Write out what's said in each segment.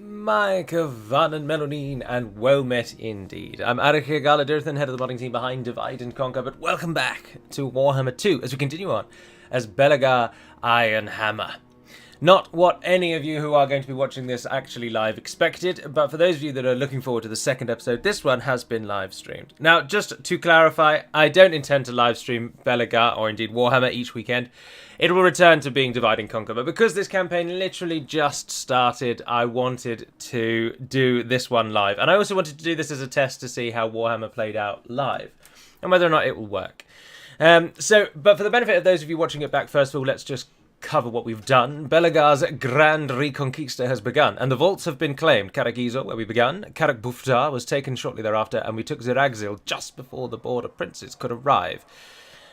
Micah Van and Melonine, and well met indeed. I'm Eric Galadurthan, head of the modding team behind Divide and Conquer, but welcome back to Warhammer 2 as we continue on as Belegar Ironhammer. Not what any of you who are going to be watching this actually live expected, but for those of you that are looking forward to the second episode, this one has been live streamed. Now, just to clarify, I don't intend to live stream Belegar or indeed Warhammer each weekend. It will return to being Divide and Conquer, but because this campaign literally just started, I wanted to do this one live. And I also wanted to do this as a test to see how Warhammer played out live, and whether or not it will work. But for the benefit of those of you watching it back, first of all, let's just cover what we've done. Belegar's Grand Reconquista has begun, and the vaults have been claimed. Karak, where we began, Karak Buftar was taken shortly thereafter, and we took Exile just before the border princes could arrive.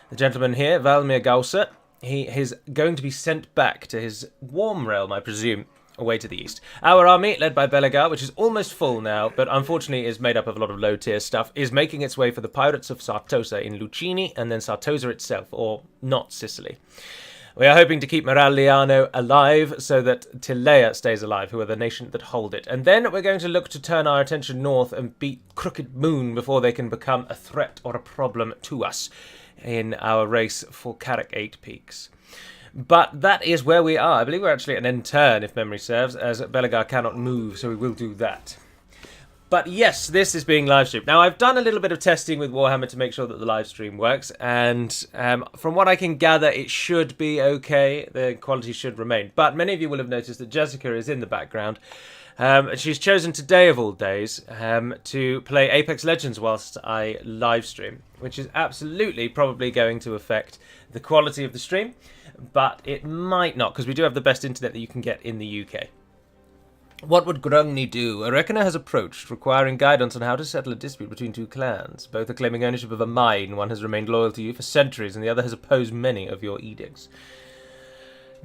The gentleman here, Valmir Gausa, he is going to be sent back to his warm realm, I presume, away to the east. Our army, led by Belegar, which is almost full now, but unfortunately is made up of a lot of low-tier stuff, is making its way for the pirates of Sartosa in Lucini, and then Sartosa itself, or not Sicily. We are hoping to keep Maragliano alive so that Tilea stays alive, who are the nation that hold it. And then we're going to look to turn our attention north and beat Crooked Moon before they can become a threat or a problem to us in our race for Karak 8 Peaks. But that is where we are. I believe we're actually at an end turn, if memory serves, as Belegar cannot move, so we will do that. But yes, this is being live streamed. Now, I've done a little bit of testing with Warhammer to make sure that the live stream works, and from what I can gather, it should be okay. The quality should remain. But many of you will have noticed that Jessica is in the background. She's chosen today of all days to play Apex Legends whilst I live stream, which is absolutely probably going to affect the quality of the stream, but it might not, because we do have the best internet that you can get in the UK. What would Grungni do? A reckoner has approached, requiring guidance on how to settle a dispute between two clans. Both are claiming ownership of a mine. One has remained loyal to you for centuries, and the other has opposed many of your edicts.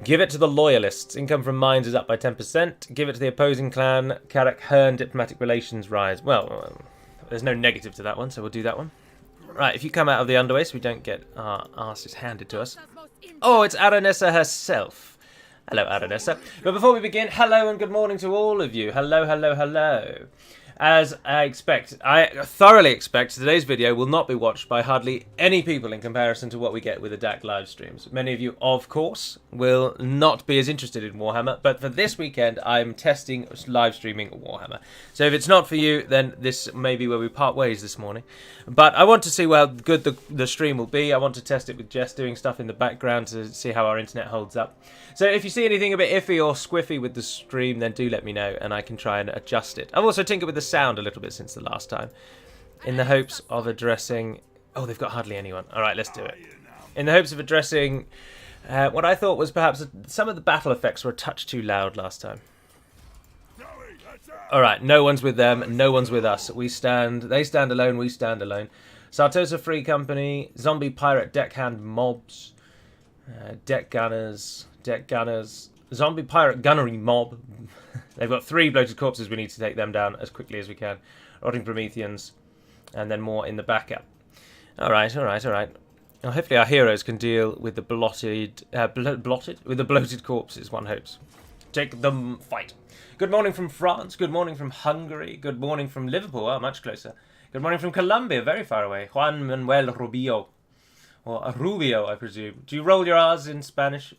Give it to the loyalists. Income from mines is up by 10%. Give it to the opposing clan. Karak Hearn, diplomatic relations rise. Well, there's no negative to that one, so we'll do that one. Right, if you come out of the underway so we don't get our asses handed to us. Oh, it's Aranessa herself. Hello, Aranessa. But before we begin, hello and good morning to all of you. Hello, hello, hello. As I thoroughly expect, today's video will not be watched by hardly any people in comparison to what we get with the DAC live streams. Many of you, of course, will not be as interested in Warhammer, but for this weekend, I'm testing live streaming Warhammer. So if it's not for you, then this may be where we part ways this morning. But I want to see how good the stream will be. I want to test it with Jess doing stuff in the background to see how our internet holds up. So if you see anything a bit iffy or squiffy with the stream, then do let me know and I can try and adjust it. I've also tinkered with the sound a little bit since the last time, in the hopes of addressing... Oh, they've got hardly anyone. All right, let's do it. In the hopes of addressing what I thought was perhaps some of the battle effects were a touch too loud last time. All right, no one's with them, no one's with us. They stand alone, we stand alone. Sartosa Free Company, zombie pirate deckhand mobs, deck gunners, zombie pirate gunnery mob. They've got 3 bloated corpses. We need to take them down as quickly as we can. Rotting Prometheans, and then more in the backup. All right. Well, hopefully our heroes can deal with the bloated corpses. One hopes. Take them fight. Good morning from France. Good morning from Hungary. Good morning from Liverpool. Oh, much closer. Good morning from Colombia, very far away. Juan Manuel Rubio, or Rubio, I presume. Do you roll your R's in Spanish?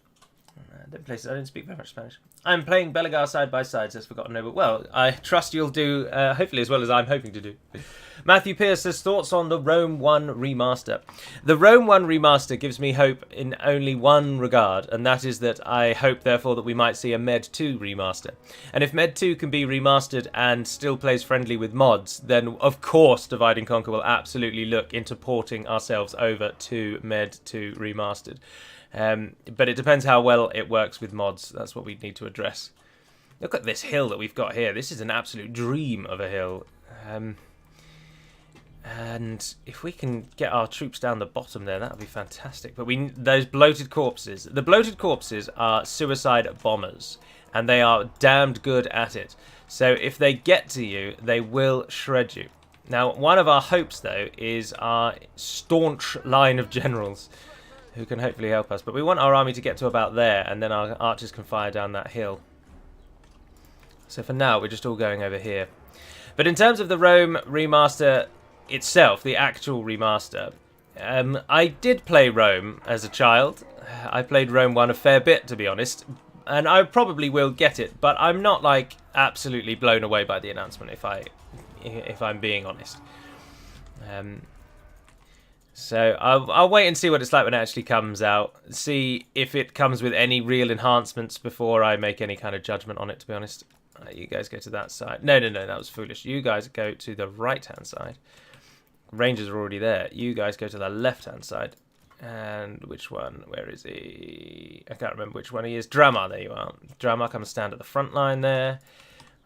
I don't speak very much Spanish. I'm playing Belegar side by side, says Forgotten Noble. Well, I trust you'll do, hopefully as well as I'm hoping to do. Matthew Pierce says, thoughts on the Rome 1 remaster. The Rome 1 remaster gives me hope in only one regard, and that is that I hope, therefore, that we might see a Med 2 remaster. And if Med 2 can be remastered and still plays friendly with mods, then of course Divide and Conquer will absolutely look into porting ourselves over to Med 2 remastered. But it depends how well it works with mods. That's what we need to address. Look at this hill that we've got here. This is an absolute dream of a hill. And if we can get our troops down the bottom there, that would be fantastic. But those bloated corpses. The bloated corpses are suicide bombers, and they are damned good at it. So if they get to you, they will shred you. Now, one of our hopes, though, is our staunch line of generals, who can hopefully help us. But we want our army to get to about there, and then our archers can fire down that hill. So for now, we're just all going over here. But in terms of the Rome remaster itself, the actual remaster, I did play Rome as a child. I played Rome 1 a fair bit, to be honest. And I probably will get it, but I'm not, like, absolutely blown away by the announcement, if I'm being honest. So I'll wait and see what it's like when it actually comes out. See if it comes with any real enhancements before I make any kind of judgment on it, to be honest. You guys go to that side. No, that was foolish. You guys go to the right-hand side. Rangers are already there. You guys go to the left-hand side. And which one? Where is he? I can't remember which one he is. Drama, there you are. Drama, come and stand at the front line there.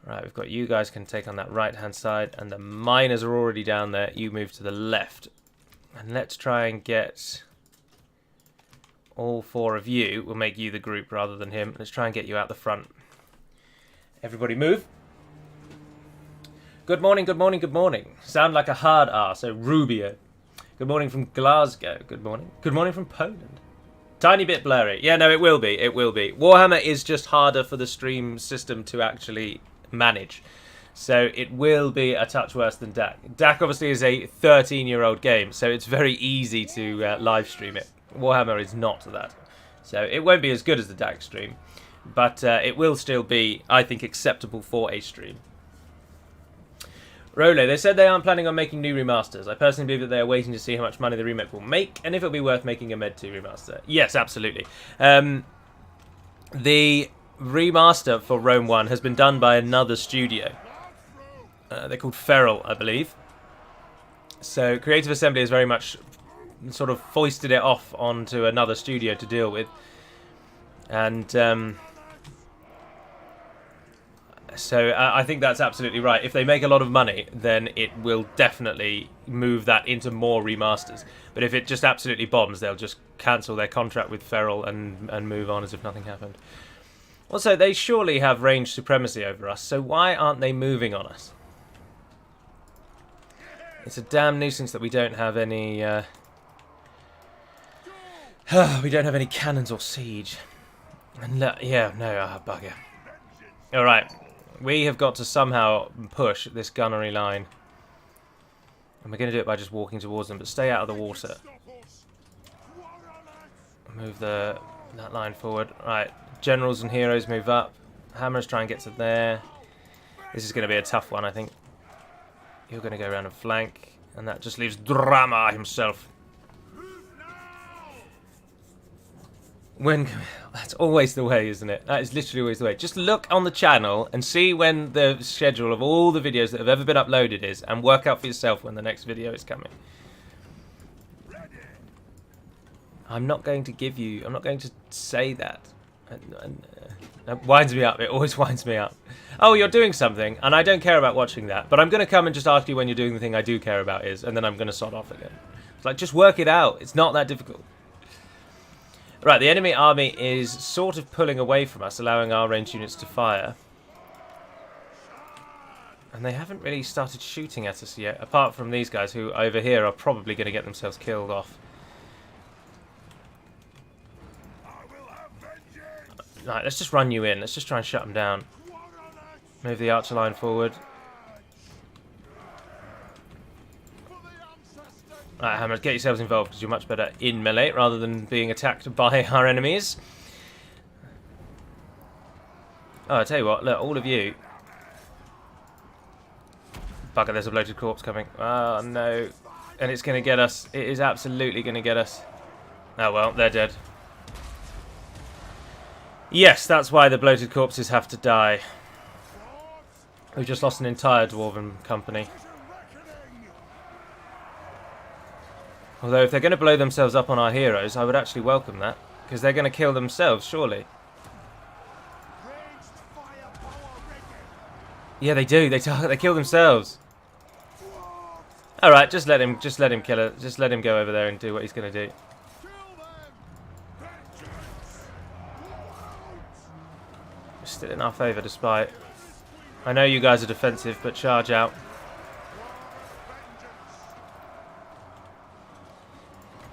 Right, we've got you guys can take on that right-hand side. And the miners are already down there. You move to the left. And let's try and get all 4 of you. We'll make you the group rather than him. Let's try and get you out the front. Everybody move. Good morning, good morning, good morning. Sound like a hard R, so Rubio. Good morning from Glasgow. Good morning. Good morning from Poland. Tiny bit blurry. Yeah, no, it will be. It will be. Warhammer is just harder for the stream system to actually manage. So it will be a touch worse than DAC. DAC obviously is a 13-year-old game, so it's very easy to live stream it. Warhammer is not that. So it won't be as good as the DAC stream, but it will still be, I think, acceptable for a stream. Role, they said they aren't planning on making new remasters. I personally believe that they are waiting to see how much money the remake will make, and if it'll be worth making a Med 2 remaster. Yes, absolutely. The remaster for Rome 1 has been done by another studio. They're called Feral, I believe. So Creative Assembly has very much sort of foisted it off onto another studio to deal with. And so I think that's absolutely right. If they make a lot of money, then it will definitely move that into more remasters. But if it just absolutely bombs, they'll just cancel their contract with Feral and move on as if nothing happened. Also, they surely have range supremacy over us, so why aren't they moving on us? It's a damn nuisance that we don't have any... we don't have any cannons or siege. And yeah, no, bugger. Alright, we have got to somehow push this gunnery line. And we're going to do it by just walking towards them, but stay out of the water. Move that line forward. Right, generals and heroes move up. Hammers try and get to there. This is going to be a tough one, I think. You're going to go around and flank, and that just leaves Drama himself. That's always the way, isn't it? That is literally always the way. Just look on the channel and see when the schedule of all the videos that have ever been uploaded is, and work out for yourself when the next video is coming. I'm not going to give you... I'm not going to say that. That winds me up. It always winds me up. Oh, you're doing something, and I don't care about watching that, but I'm going to come and just ask you when you're doing the thing I do care about is, and then I'm going to sod off again. It's like, just work it out. It's not that difficult. Right, the enemy army is sort of pulling away from us, allowing our ranged units to fire. And they haven't really started shooting at us yet, apart from these guys who over here are probably going to get themselves killed off. Right, let's just run you in. Let's just try and shut them down. Move the archer line forward. Right, Hammer, get yourselves involved because you're much better in melee rather than being attacked by our enemies. Oh, I tell you what, look, all of you. Bugger, there's a bloated corpse coming. Oh, no. And it's going to get us. It is absolutely going to get us. Oh, well, they're dead. Yes, that's why the bloated corpses have to die. We've just lost an entire dwarven company. Although if they're going to blow themselves up on our heroes, I would actually welcome that. Because they're going to kill themselves, surely. Yeah, they do. They kill themselves. Alright, just let him kill it. Just let him go over there and do what he's going to do. Still in our favour despite... I know you guys are defensive, but charge out.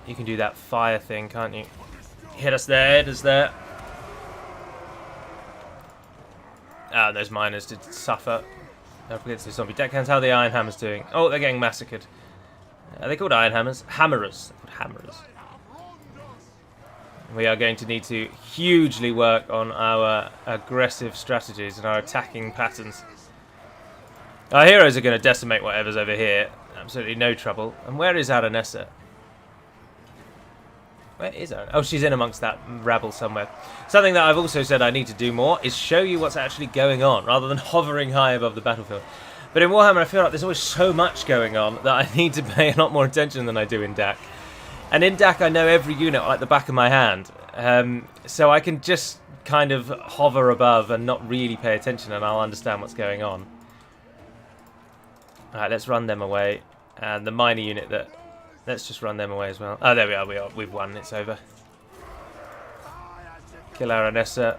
You can do that fire thing, can't you? Hit us there, hit us there. Those miners did suffer. Don't forget to do zombie deckhands. How are the Ironhammers doing? Oh, they're getting massacred. Are they called Ironhammers? Hammerers. Hammerers. We are going to need to hugely work on our aggressive strategies and our attacking patterns. Our heroes are going to decimate whatever's over here. Absolutely no trouble. And where is Aranessa? Where is Aranessa? Oh, she's in amongst that rabble somewhere. Something that I've also said I need to do more is show you what's actually going on, rather than hovering high above the battlefield. But in Warhammer, I feel like there's always so much going on that I need to pay a lot more attention than I do in DAC. And in DAC, I know every unit like the back of my hand. So I can just kind of hover above and not really pay attention, and I'll understand what's going on. Alright, let's run them away. And the miner unit that... Let's just run them away as well. Oh, there we are. We've won. It's over. Kill Aranessa.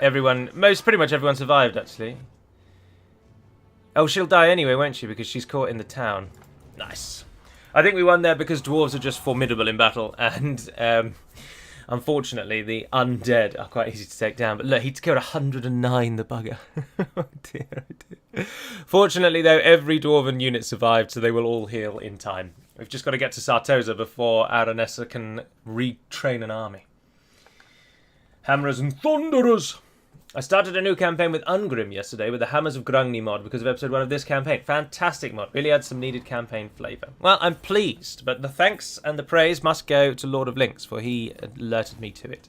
Everyone... Pretty much everyone survived, actually. Oh, she'll die anyway, won't she? Because she's caught in the town. Nice. I think we won there because dwarves are just formidable in battle. And, unfortunately, the undead are quite easy to take down. But look, he killed 109, the bugger. Oh dear, oh dear. Fortunately, though, every dwarven unit survived, so they will all heal in time. We've just got to get to Sartosa before Aranessa can retrain an army. Hammerers and Thunderers! I started a new campaign with Ungrim yesterday with the Hammers of Grungni mod because of episode 1 of this campaign. Fantastic mod. Really adds some needed campaign flavour. Well, I'm pleased, but the thanks and the praise must go to Lord of Links, for he alerted me to it.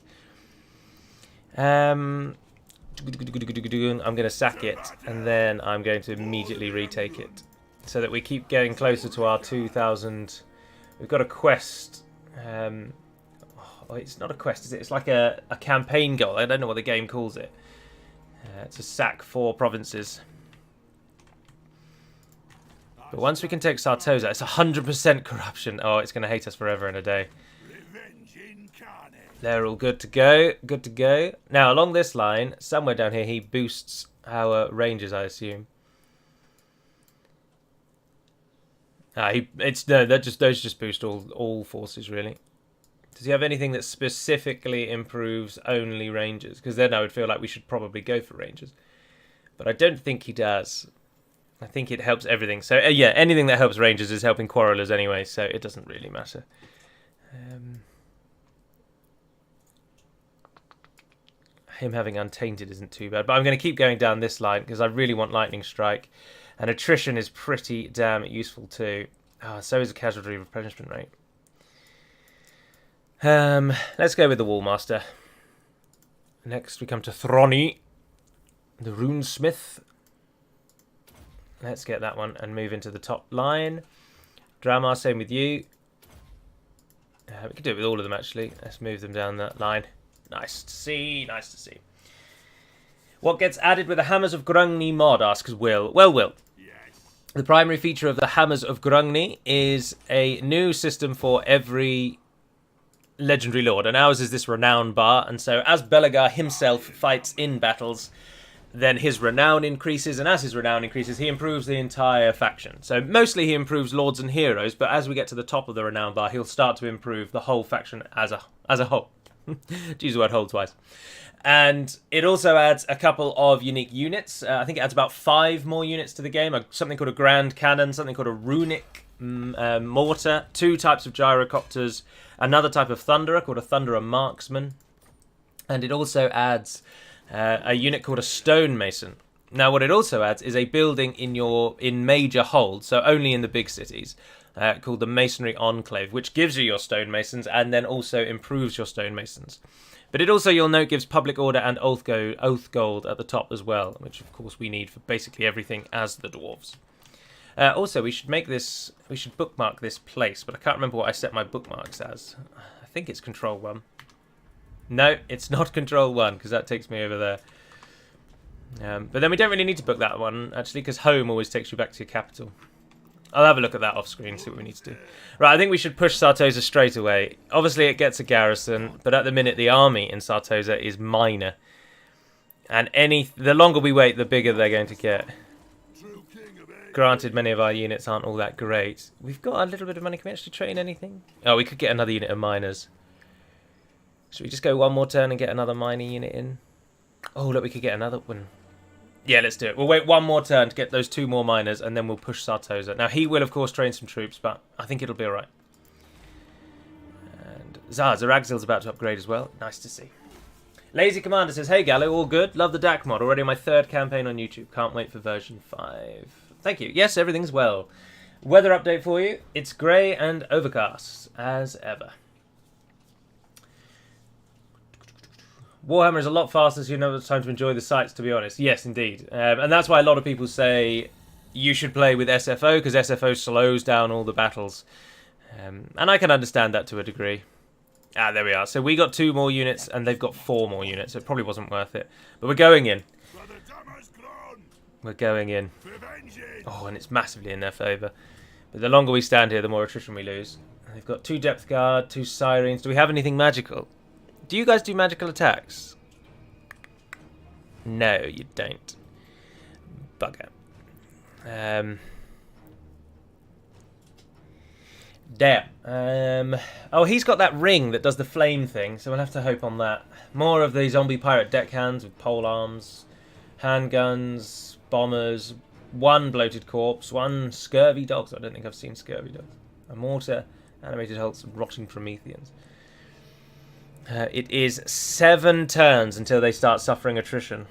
I'm going to sack it, and then I'm going to immediately retake it, so that we keep getting closer to our 2,000... We've got a quest... Oh, it's not a quest, is it? It's like a campaign goal. I don't know what the game calls it. To sack 4 provinces. But once we can take Sartosa, it's 100% corruption. Oh, it's going to hate us forever and a day. They're all good to go. Good to go. Now, along this line, somewhere down here, he boosts our rangers, I assume. Those just boost all forces, really. Does he have anything that specifically improves only rangers? Because then I would feel like we should probably go for rangers. But I don't think he does. I think it helps everything. So, yeah, anything that helps rangers is helping quarrelers anyway, so it doesn't really matter. Him having Untainted isn't too bad. But I'm going to keep going down this line because I really want Lightning Strike. And Attrition is pretty damn useful too. So is a Casualty Replenishment Rate. Let's go with the Wallmaster. Next we come to Throny, the Runesmith. Let's get that one and move into the top line. Dramar, same with you. We can do it with all of them actually. Let's move them down that line. Nice to see, nice to see. What gets added with the Hammers of Grungni mod, asks Will. Well, Will. The primary feature of the Hammers of Grungni is a new system for every legendary lord, and ours is this renown bar, and so as Belegar himself fights in battles, then his renown increases, and as his renown increases, he improves the entire faction. So mostly he improves lords and heroes, but as we get to the top of the renown bar, he'll start to improve the whole faction as a whole. Use the word whole twice. And it also adds a couple of unique units. I think it adds about 5 more units to the game. Something called a Grand Cannon, something called a Runic Mortar, 2 types of Gyrocopters, another type of Thunderer called a Thunderer Marksman. And it also adds a unit called a Stonemason. Now what it also adds is a building in major holds, so only in the big cities, called the Masonry Enclave, which gives you your stonemasons and then also improves your stonemasons. But it also, you'll note, gives public order and oath gold at the top as well, which of course we need for basically everything as the dwarves. Also, we should bookmark this place, but I can't remember what I set my bookmarks as. I think it's Control 1. No, it's not Control 1, because that takes me over there. But then we don't really need to book that one, actually, because home always takes you back to your capital. I'll have a look at that off screen, see what we need to do. Right, I think we should push Sartosa straight away. Obviously, it gets a garrison, but at the minute, the army in Sartosa is minor. And the longer we wait, the bigger they're going to get. Granted, many of our units aren't all that great. We've got a little bit of money. Can we actually train anything? Oh, we could get another unit of miners. Should we just go one more turn and get another mining unit in? Oh, look, we could get another one. Yeah, let's do it. We'll wait one more turn to get those 2 more miners, and then we'll push Sartosa. Now, he will, of course, train some troops, but I think it'll be all right. And Zaragzil's about to upgrade as well. Nice to see. Lazy Commander says, hey, Gallo, all good? Love the DAC mod. Already on my 3rd campaign on YouTube. Can't wait for version 5. Thank you. Yes, everything's well. Weather update for you. It's grey and overcast, as ever. Warhammer is a lot faster, so you know it's time to enjoy the sights, to be honest. Yes, indeed. And that's why a lot of people say you should play with SFO, because SFO slows down all the battles. And I can understand that to a degree. Ah, there we are. So we got 2 more units, and they've got 4 more units, so it probably wasn't worth it. But we're going in. We're going in. Oh, and it's massively in their favour. But the longer we stand here, the more attrition we lose. They've got 2 Depth Guard, 2 Sirens. Do we have anything magical? Do you guys do magical attacks? No, you don't. Bugger. Damn. Oh, he's got that ring that does the flame thing, so we'll have to hope on that. More of the zombie pirate deckhands with pole arms, handguns, bombers, 1 bloated corpse, 1 scurvy dogs. I don't think I've seen scurvy dogs. A mortar, animated hulks, and rotting Prometheans. It is 7 turns until they start suffering attrition.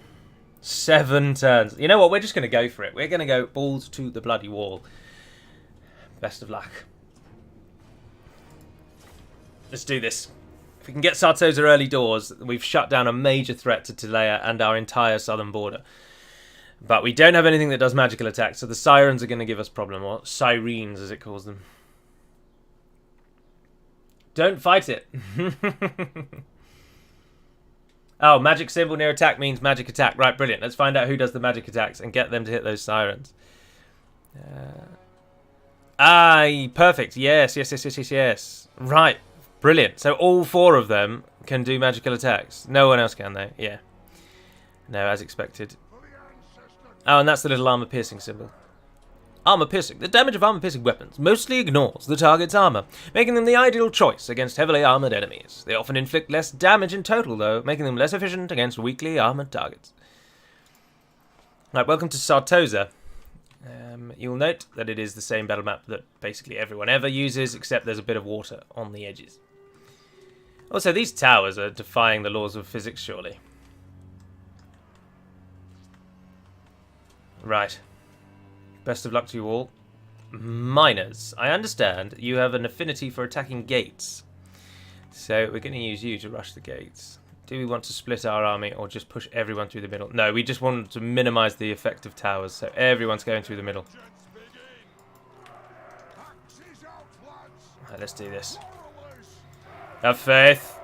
7 turns. You know what? We're just going to go for it. We're going to go balls to the bloody wall. Best of luck. Let's do this. If we can get Sartosa early doors, we've shut down a major threat to Tilea and our entire southern border. But we don't have anything that does magical attacks, so the Sirens are going to give us problem, or Sirens as it calls them. Don't fight it. Oh, magic symbol near attack means magic attack. Right, brilliant. Let's find out who does the magic attacks and get them to hit those Sirens. Perfect. Yes. Right, brilliant. So all 4 of them can do magical attacks. No one else can, though. Yeah. No, as expected. Oh, and that's the little armor-piercing symbol. Armor-piercing. The damage of armor-piercing weapons mostly ignores the target's armor, making them the ideal choice against heavily armored enemies. They often inflict less damage in total, though, making them less efficient against weakly armored targets. Right, welcome to Sartosa. You'll note that it is the same battle map that basically everyone ever uses, except there's a bit of water on the edges. Also, these towers are defying the laws of physics, surely. Right. Best of luck to you all. Miners. I understand you have an affinity for attacking gates. So we're going to use you to rush the gates. Do we want to split our army or just push everyone through the middle? No, we just want to minimise the effect of towers, so everyone's going through the middle. Right, let's do this. Have faith.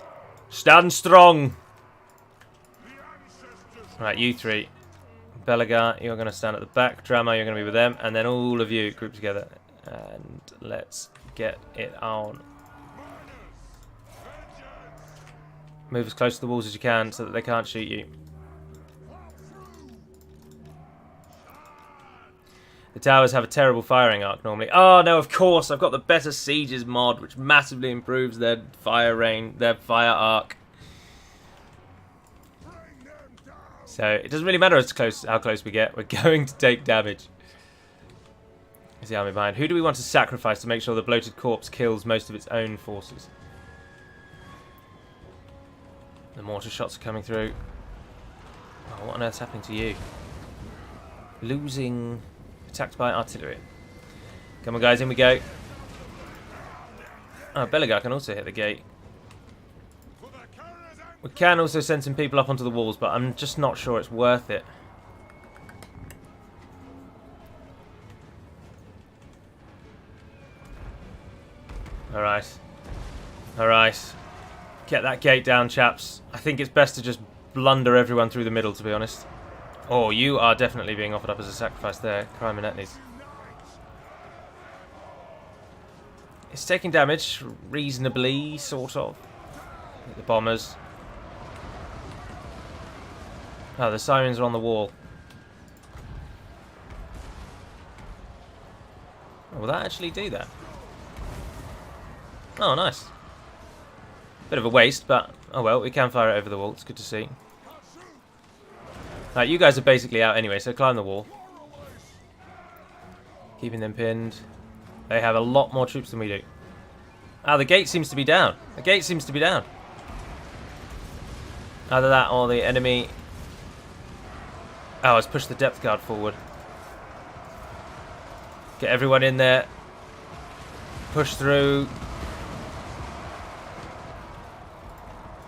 Stand strong. Right, you 3. Belegar, you're going to stand at the back. Drama, you're going to be with them. And then all of you group together. And let's get it on. Move as close to the walls as you can so that they can't shoot you. The towers have a terrible firing arc normally. Oh no, of course, I've got the Better Sieges mod, which massively improves their fire range, their fire arc. So it doesn't really matter how close we get. We're going to take damage. Is the army behind? Who do we want to sacrifice to make sure the bloated corpse kills most of its own forces? The mortar shots are coming through. Oh, what on earth's happening to you? Losing. Attacked by artillery. Come on, guys, in we go. Oh, Belegar can also hit the gate. We can also send some people up onto the walls, but I'm just not sure it's worth it. Alright. Alright. Get that gate down, chaps. I think it's best to just blunder everyone through the middle, to be honest. Oh, you are definitely being offered up as a sacrifice there. Crime and Etnies. It's taking damage, reasonably, sort of. The bombers. Oh, the Sirens are on the wall. Oh, will that actually do that? Oh, nice. Bit of a waste, but oh well, we can fire it over the wall. It's good to see. Right, you guys are basically out anyway, so climb the wall. Keeping them pinned. They have a lot more troops than we do. Ah, the gate seems to be down. The gate seems to be down. Either that or the enemy... Oh, let's push the depth guard forward. Get everyone in there. Push through.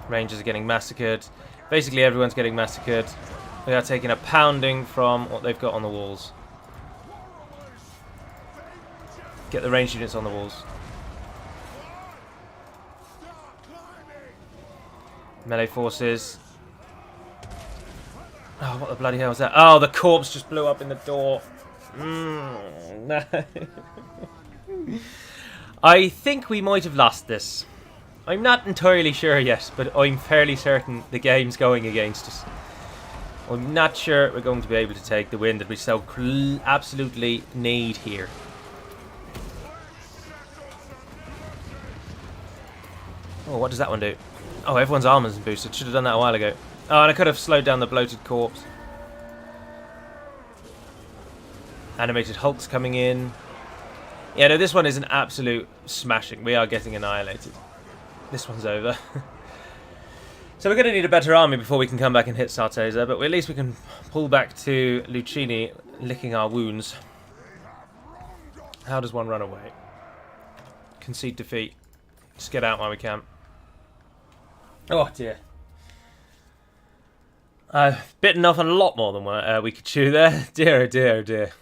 Rangers are getting massacred. Basically everyone's getting massacred. We are taking a pounding from what they've got on the walls. Get the ranged units on the walls. Melee forces. Oh, what the bloody hell was that? Oh, the corpse just blew up in the door. No. I think we might have lost this. I'm not entirely sure yet, but I'm fairly certain the game's going against us. I'm not sure we're going to be able to take the win that we so absolutely need here. Oh, what does that one do? Oh, everyone's armor's boosted. Should have done that a while ago. Oh, and I could have slowed down the bloated corpse. Animated Hulk's coming in. Yeah, no, this one is an absolute smashing. We are getting annihilated. This one's over. So we're going to need a better army before we can come back and hit Sartosa, but at least we can pull back to Lucchini, licking our wounds. How does one run away? Concede defeat. Just get out while we can. Oh dear. I've bitten off a lot more than we could chew there. Dear, oh dear, oh dear.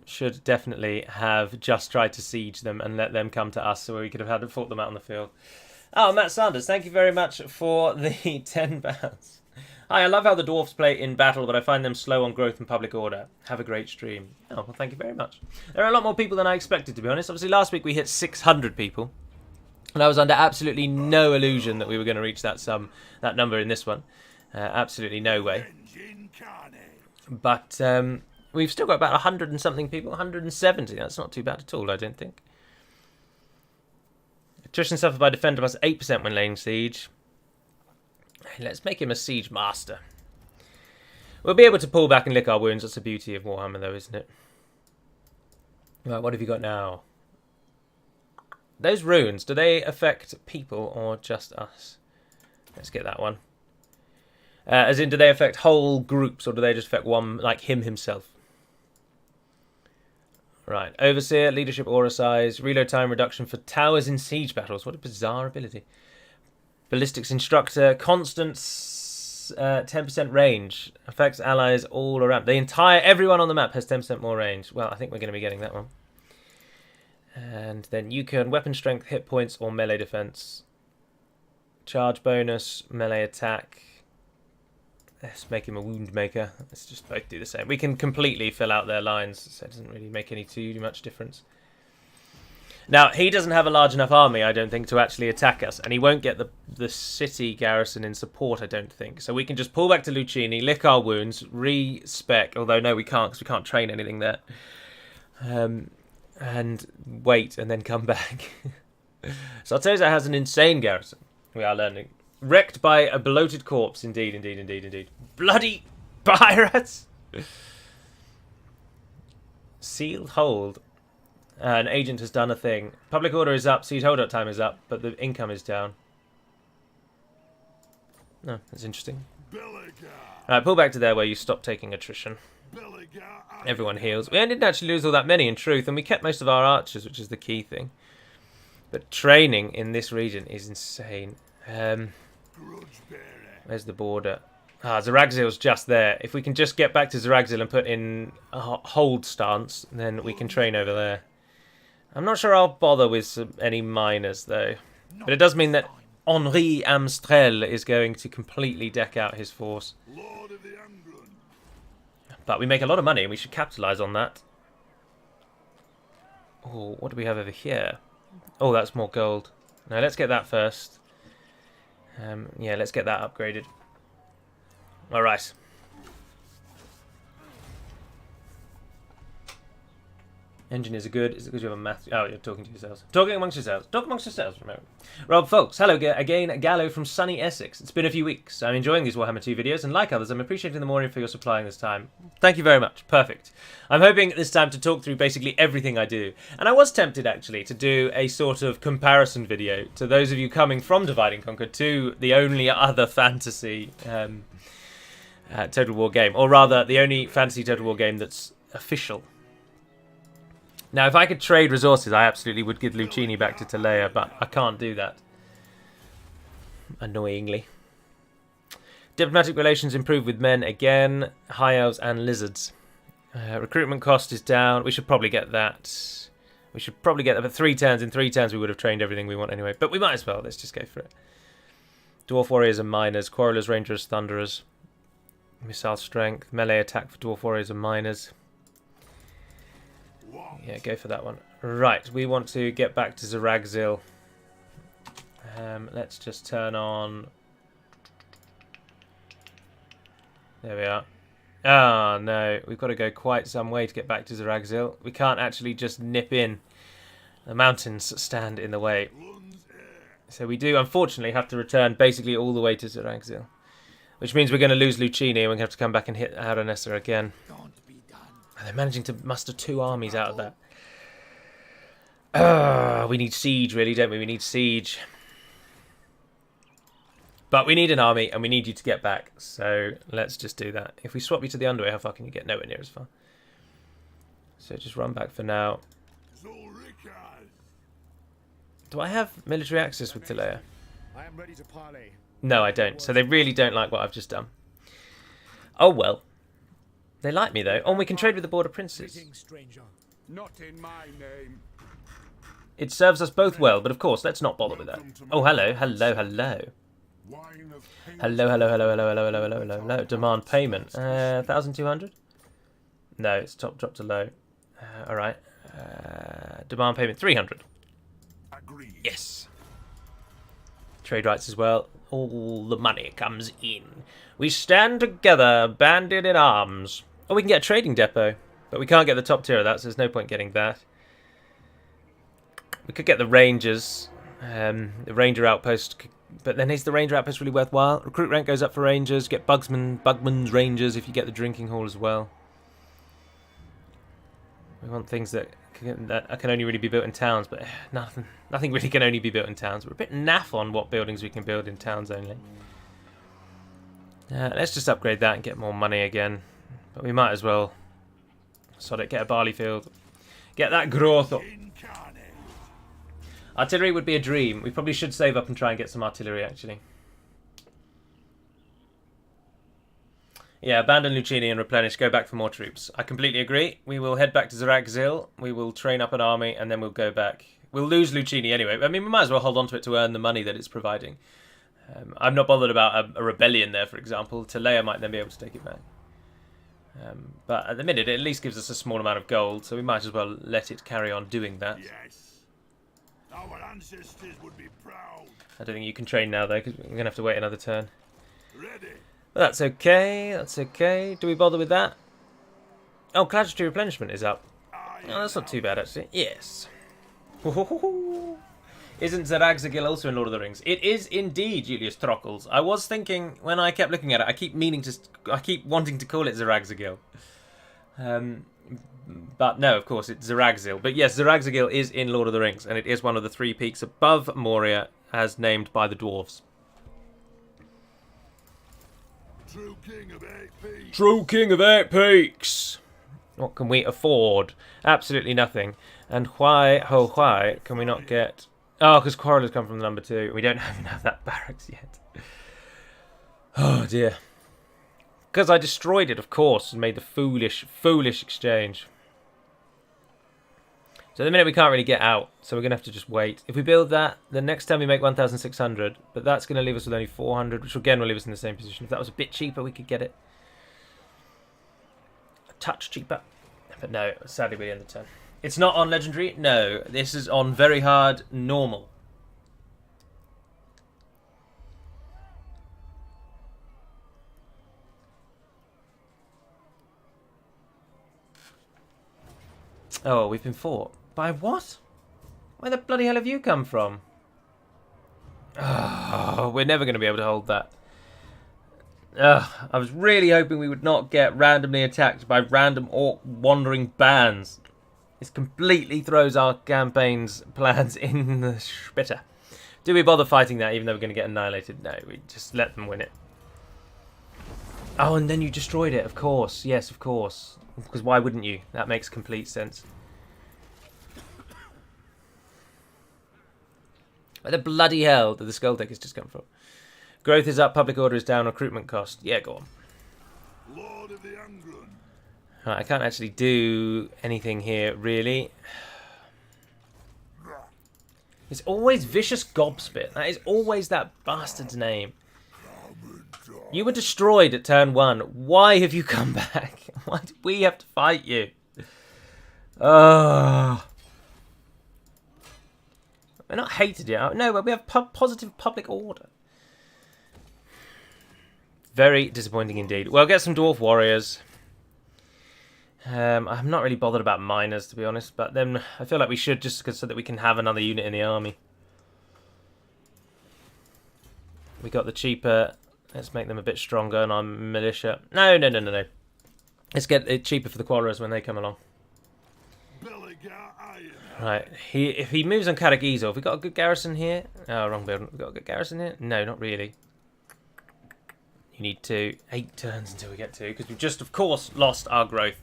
Should definitely have just tried to siege them and let them come to us so we could have had fought them out on the field. Oh, Matt Sanders, thank you very much for the £10. Hi, I love how the dwarfs play in battle, but I find them slow on growth and public order. Have a great stream. Oh, well, thank you very much. There are a lot more people than I expected, to be honest. Obviously, last week we hit 600 people. And I was under absolutely no illusion that we were going to reach that number in this one. Absolutely no way. But we've still got about 100 and something people, 170. That's not too bad at all, I don't think. Attrition suffered by defender plus 8% when laying siege. Let's make him a siege master. We'll be able to pull back and lick our wounds. That's the beauty of Warhammer, though, isn't it? Right, what have you got now? Those runes, do they affect people or just us? Let's get that one. As in, do they affect whole groups or do they just affect one, like him himself? Right, Overseer, Leadership Aura Size, Reload Time Reduction for Towers in Siege Battles. What a bizarre ability. Ballistics Instructor, Constant 10% range. Affects allies all around. Everyone on the map has 10% more range. Well, I think we're going to be getting that one. And then you can Weapon Strength, Hit Points, or Melee Defense. Charge bonus, Melee Attack. Let's make him a wound maker. Let's just both do the same. We can completely fill out their lines, so it doesn't really make any too much difference. Now, he doesn't have a large enough army, I don't think, to actually attack us, and he won't get the city garrison in support, I don't think. So we can just pull back to Lucchini, lick our wounds, re-spec, although no, we can't, because we can't train anything there. And wait, and then come back. Sartosa has an insane garrison, we are learning. Wrecked by a bloated corpse. Indeed, indeed, indeed, indeed. Bloody pirates! Sealed hold. An agent has done a thing. Public order is up, siege hold-up time is up, but the income is down. Oh, that's interesting. Alright, pull back to there where you stop taking attrition. Everyone heals. We didn't actually lose all that many in truth, and we kept most of our archers, which is the key thing. But training in this region is insane. Where's the border? Ah, Zaragzil's just there. If we can just get back to Zaragzil and put in a hold stance, then we can train over there. I'm not sure I'll bother with any miners, though. But it does mean that Henri Amstrel is going to completely deck out his force. But we make a lot of money, and we should capitalise on that. Oh, what do we have over here? Oh, that's more gold. No, let's get that first. Yeah, let's get that upgraded. Alright. Engineers are good. Is it because you have a math? Oh, you're talking to yourselves. Talking amongst yourselves. Talk amongst yourselves. Remember. Rob Folks. Hello again, Gallo from sunny Essex. It's been a few weeks. I'm enjoying these Warhammer 2 videos, and like others, I'm appreciating the morning for your supplying this time. Thank you very much. Perfect. I'm hoping this time to talk through basically everything I do. And I was tempted, actually, to do a sort of comparison video to those of you coming from Divide and Conquer to the only other fantasy Total War game. Or rather, the only fantasy Total War game that's official. Now, if I could trade resources, I absolutely would give Lucchini back to Talea, but I can't do that. Annoyingly. Diplomatic relations improve with men again. High elves and lizards. Recruitment cost is down. We should probably get that. We should probably get that. But 3 turns. In 3 turns, we would have trained everything we want anyway. But we might as well. Let's just go for it. Dwarf warriors and miners. Quarrelers, rangers, thunderers. Missile strength. Melee attack for dwarf warriors and miners. Yeah, go for that one. Right, we want to get back to Zaragzil. Let's just turn on... There we are. Oh, no. We've got to go quite some way to get back to Zaragzil. We can't actually just nip in. The mountains stand in the way. So we do, unfortunately, have to return basically all the way to Zaragzil. Which means we're going to lose Lucchini and we're going to have to come back and hit Aranessa again. They're managing to muster 2 armies out of that. We need siege, really, don't we? We need siege. But we need an army, and we need you to get back. So let's just do that. If we swap you to the underway, how far can you get? Nowhere near as far. So just run back for now. Do I have military access with Talea? No, I don't. So they really don't like what I've just done. Oh, well. They like me, though. Oh, and we can trade with the Border Princes. Not in my name. It serves us both well, but of course, let's not bother with that. Oh, hello, hello, hello. Hello, hello, hello, hello, hello, hello, hello, hello, hello. Demand payment. 1,200? No, it's dropped to low. Alright. Demand payment 300. Yes. Trade rights as well. All the money comes in. We stand together, banded in arms. Oh, we can get a trading depot. But we can't get the top tier of that, so there's no point getting that. We could get the Rangers. The Ranger outpost. But then is the Ranger outpost really worthwhile? Recruit rank goes up for Rangers. Get Bugman's Rangers if you get the drinking hall as well. We want things that can only really be built in towns, but nothing really can only be built in towns. We're a bit naff on what buildings we can build in towns only. Let's just upgrade that and get more money again. But we might as well sod it, get a barley field. Get that growth up. Artillery would be a dream. We probably should save up and try and get some artillery, actually. Yeah, abandon Lucchini and replenish. Go back for more troops. I completely agree. We will head back to Zaragzil. We will train up an army, and then we'll go back. We'll lose Lucchini anyway. I mean, we might as well hold on to it to earn the money that it's providing. I'm not bothered about a rebellion there, for example. Talea might then be able to take it back. But at the minute, it at least gives us a small amount of gold, so we might as well let it carry on doing that. Yes. Our ancestors would be proud. I don't think you can train now, though, because we're going to have to wait another turn. Ready. But that's okay, that's okay. Do we bother with that? Oh, casualty replenishment is up. Oh, that's not too bad, actually. Yes. Isn't Zaragzil also in Lord of the Rings? It is indeed, Julius Trockles. I was thinking, when I kept looking at it, I keep wanting to call it Zaragzil. But no, of course, it's Zaragzil. But yes, Zaragzil is in Lord of the Rings, and it is one of the 3 peaks above Moria, as named by the Dwarfs. True king of 8 peaks. True king of 8 peaks. What can we afford? Absolutely nothing. And why can we not get... Oh, because Quarrelers come from the number 2. We don't even have that barracks yet. Oh, dear. Because I destroyed it, of course, and made the foolish exchange. So at the minute we can't really get out, so we're going to have to just wait. If we build that, the next time we make 1,600, but that's going to leave us with only 400, which again will leave us in the same position. If that was a bit cheaper, we could get it a touch cheaper. But no, sadly we end the turn. It's not on Legendary? No, this is on very hard, normal. Oh, we've been fought. By what? Where the bloody hell have you come from? Oh, we're never going to be able to hold that. I was really hoping we would not get randomly attacked by random orc wandering bands. This completely throws our campaign's plans in the spitter. Do we bother fighting that even though we're going to get annihilated? No, we just let them win it. Oh, and then you destroyed it, of course. Yes, of course. Because why wouldn't you? That makes complete sense. Where the bloody hell did the Skulltakers just come from? Growth is up, public order is down, recruitment cost. Yeah, go on. Lord of the Anglin. Right, I can't actually do anything here, really. It's always Vicious Gobspit. That is always that bastard's name. You were destroyed at turn 1. Why have you come back? Why did we have to fight you? Oh. We're not hated yet. No, but we have positive public order. Very disappointing indeed. Well, get some Dwarf Warriors. I'm not really bothered about miners, to be honest, but then I feel like we should just so that we can have another unit in the army. We got the cheaper. Let's make them a bit stronger on our militia. No. Let's get it cheaper for the quarrelers when they come along. Belegar Ironhammer. Right, if he moves on Karagizo, have we got a good garrison here? Oh, wrong building. We got a good garrison here? No, not really. You need 8 turns until we get to, because we've just, of course, lost our growth.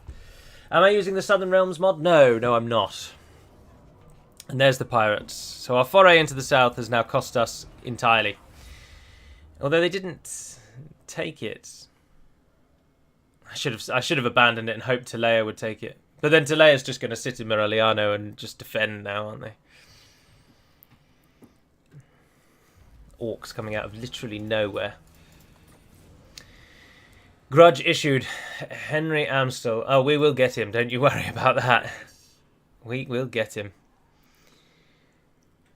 Am I using the Southern Realms mod? No, I'm not. And there's the pirates. So our foray into the south has now cost us entirely. Although they didn't take it. I should have abandoned it and hoped Talea would take it. But then Telea's just going to sit in Merigliano and just defend now, aren't they? Orcs coming out of literally nowhere. Grudge issued. Henry Amstel. Oh, we will get him. Don't you worry about that. We will get him.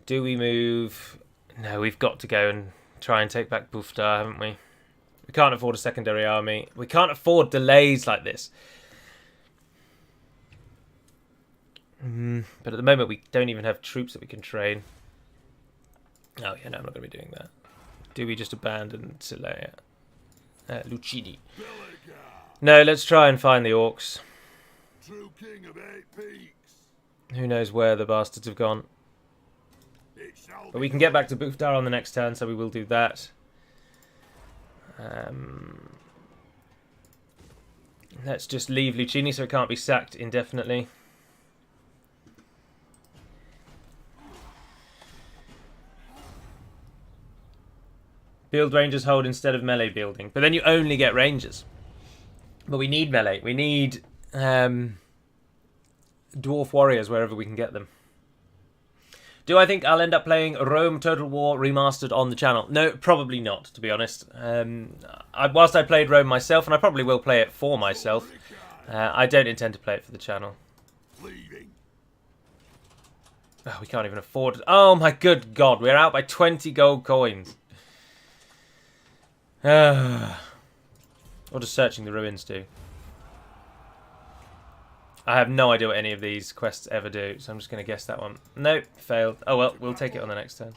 Do we move? No, we've got to go and try and take back Buftar, haven't we? We can't afford a secondary army. We can't afford delays like this. But at the moment, we don't even have troops that we can train. Oh, yeah, no, I'm not going to be doing that. Do we just abandon Silea? Lucidi. No, let's try and find the orcs. True king of 8 peaks. Who knows where the bastards have gone. But we can get back to Buftar on the next turn, so we will do that. Let's just leave Lucini so it can't be sacked indefinitely. Build rangers hold instead of melee building. But then you only get rangers. But we need melee. We need dwarf warriors wherever we can get them. Do I think I'll end up playing Rome Total War Remastered on the channel? No, probably not, to be honest. Whilst I played Rome myself, and I probably will play it for myself, I don't intend to play it for the channel. Oh, we can't even afford it. Oh my good god, we're out by 20 gold coins. What does searching the ruins do? I have no idea what any of these quests ever do, so I'm just going to guess that one. Nope, failed. Oh well, we'll take it on the next turn.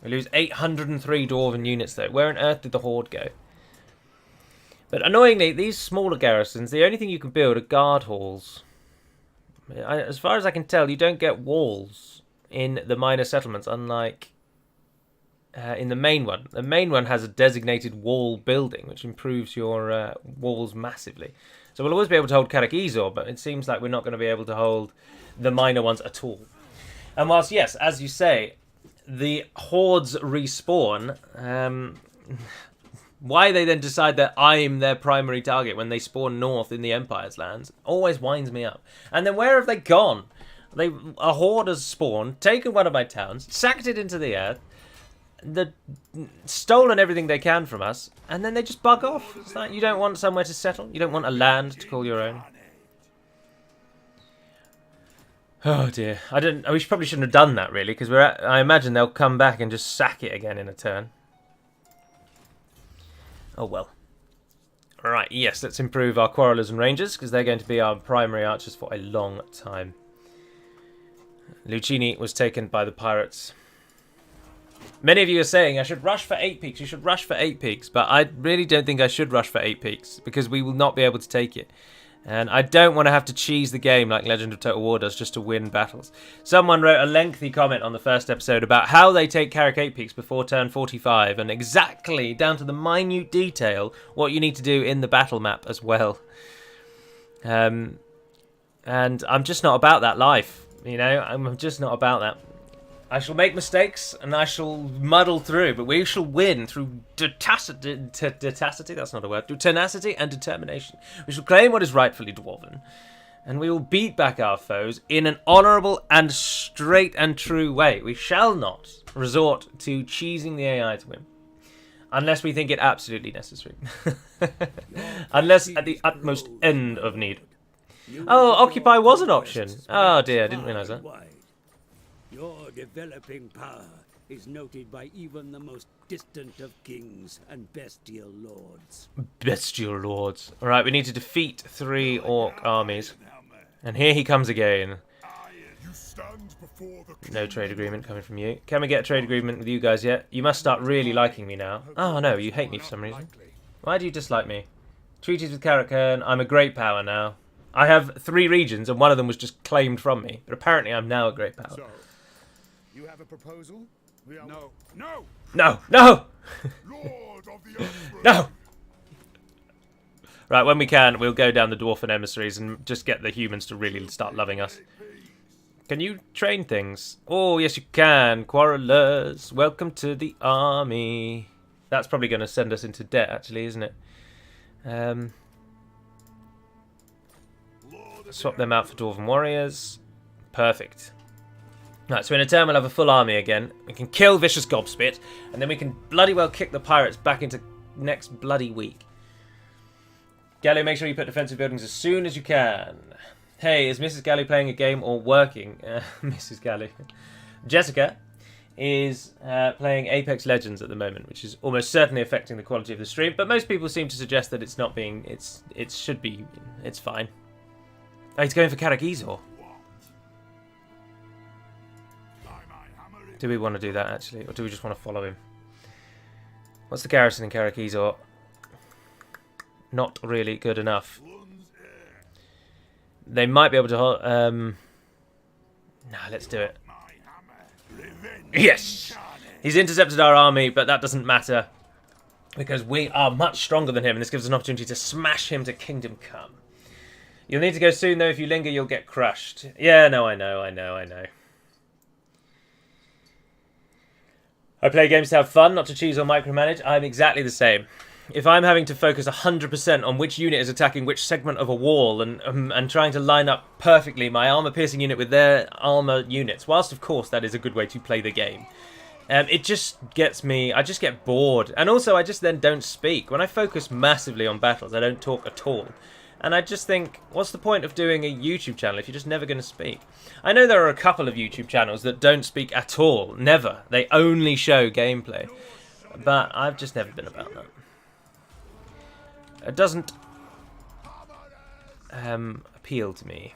We lose 803 dwarven units though. Where on earth did the horde go? But annoyingly, these smaller garrisons, the only thing you can build are guard halls. As far as I can tell, you don't get walls in the minor settlements, unlike in the main one. The main one has a designated wall building, which improves your walls massively. So we'll always be able to hold Karakizor, but it seems like we're not going to be able to hold the minor ones at all. And whilst, yes, as you say, the hordes respawn, why they then decide that I'm their primary target when they spawn north in the Empire's lands always winds me up. And then where have they gone? A horde has spawned, taken one of my towns, sacked it into the earth, stolen everything they can from us, and then they just bug off. It's like you don't want somewhere to settle. You don't want a land to call your own. Oh dear, we probably shouldn't have done that really, because I imagine they'll come back and just sack it again in a turn. Oh well. Right, yes, let's improve our Quarrelers and Rangers, because they're going to be our primary archers for a long time. Lucini was taken by the pirates. Many of you are saying I should rush for 8 peaks, you should rush for 8 peaks, but I really don't think I should rush for 8 peaks, because we will not be able to take it. And I don't want to have to cheese the game like Legend of Total War does just to win battles. Someone wrote a lengthy comment on the first episode about how they take Carrick 8 peaks before turn 45, and exactly, down to the minute detail, what you need to do in the battle map as well. And I'm just not about that life, you know? I'm just not about that. I shall make mistakes, and I shall muddle through, but we shall win through tenacity, that's not a word, through tenacity and determination. We shall claim what is rightfully dwarven, and we will beat back our foes in an honourable and straight and true way. We shall not resort to cheesing the AI to win, unless we think it absolutely necessary. Unless at the utmost end of need. Oh, Occupy was an option. Oh dear, I didn't realise that. Your developing power is noted by even the most distant of kings and bestial lords. Bestial lords. Alright, we need to defeat 3 orc armies. And here he comes again. No trade agreement coming from you. Can we get a trade agreement with you guys yet? You must start really liking me now. Oh no, you hate me for some reason. Why do you dislike me? Treaties with Karakern. I'm a great power now. I have 3 regions and one of them was just claimed from me. But apparently I'm now a great power. You have a proposal? No. No! No! No! Lord of the Earth. No! Right, when we can, we'll go down the Dwarfen emissaries and just get the humans to really start loving us. Can you train things? Oh, yes you can. Quarrelers, welcome to the army. That's probably going to send us into debt, actually, isn't it? Swap them out for Dwarven warriors. Perfect. Right, so in a turn we'll have a full army again. We can kill Vicious Gobspit, and then we can bloody well kick the pirates back into next bloody week. Galley, make sure you put defensive buildings as soon as you can. Hey, is Mrs. Galley playing a game or working? Mrs. Galley. Jessica is playing Apex Legends at the moment, which is almost certainly affecting the quality of the stream, but most people seem to suggest that it's not being... It should be... It's fine. Oh, he's going for Carrick Ezor. Do we want to do that, actually? Or do we just want to follow him? What's the garrison in Carrick Ezor? Not really good enough. They might be able to hold... Nah, let's do it. Yes! He's intercepted our army, but that doesn't matter. Because we are much stronger than him, and this gives us an opportunity to smash him to Kingdom Come. You'll need to go soon, though. If you linger, you'll get crushed. Yeah, no, I know. I play games to have fun, not to cheese or micromanage. I'm exactly the same. If I'm having to focus 100% on which unit is attacking which segment of a wall and trying to line up perfectly my armor-piercing unit with their armor units, whilst of course that is a good way to play the game, it just gets me... I just get bored. And also I just then don't speak. When I focus massively on battles, I don't talk at all. And I just think, what's the point of doing a YouTube channel if you're just never going to speak? I know there are a couple of YouTube channels that don't speak at all. Never. They only show gameplay. But I've just never been about that. It doesn't appeal to me.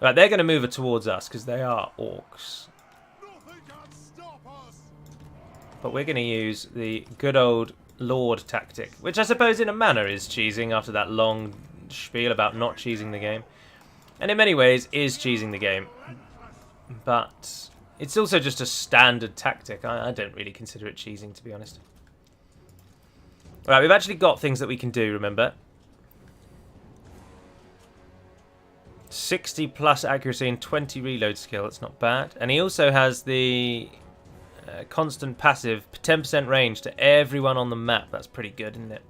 Right, they're going to move it towards us because they are orcs. But we're going to use the good old Lord tactic, which I suppose in a manner is cheesing after that long spiel about not cheesing the game. And in many ways is cheesing the game. But it's also just a standard tactic. I don't really consider it cheesing, to be honest. Right, we've actually got things that we can do, remember. 60 plus accuracy and 20 reload skill, that's not bad. And he also has the constant passive, 10% range to everyone on the map. That's pretty good, isn't it?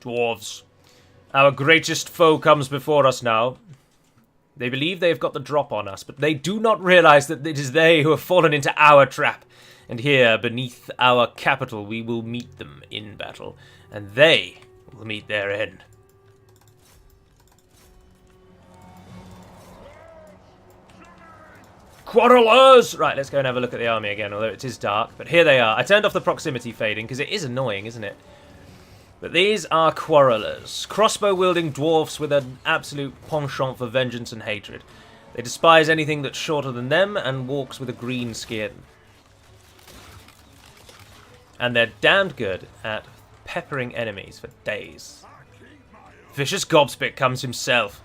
Dwarves. Our greatest foe comes before us now. They believe they have got the drop on us, but they do not realize that it is they who have fallen into our trap. And here, beneath our capital, we will meet them in battle, and they will meet their end. Quarrelers! Right, let's go and have a look at the army again, although it is dark. But here they are. I turned off the proximity fading because it is annoying, isn't it? But these are Quarrelers. Crossbow-wielding dwarfs with an absolute penchant for vengeance and hatred. They despise anything that's shorter than them and walks with a green skin. And they're damned good at peppering enemies for days. Vicious Gobspit comes himself.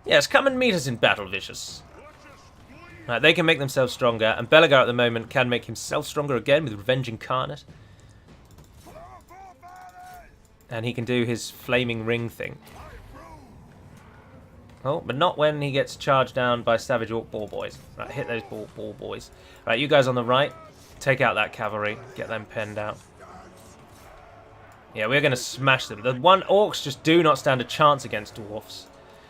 Yes, come and meet us in battle, Vicious. Right, they can make themselves stronger, and Belegar at the moment can make himself stronger again with Revenge Incarnate. And he can do his flaming ring thing. Oh, but not when he gets charged down by Savage Orc Ball Boys. Right, hit those ball boys. Right, you guys on the right, take out that cavalry. Get them penned out. Yeah, we're going to smash them. The orcs just do not stand a chance against dwarfs.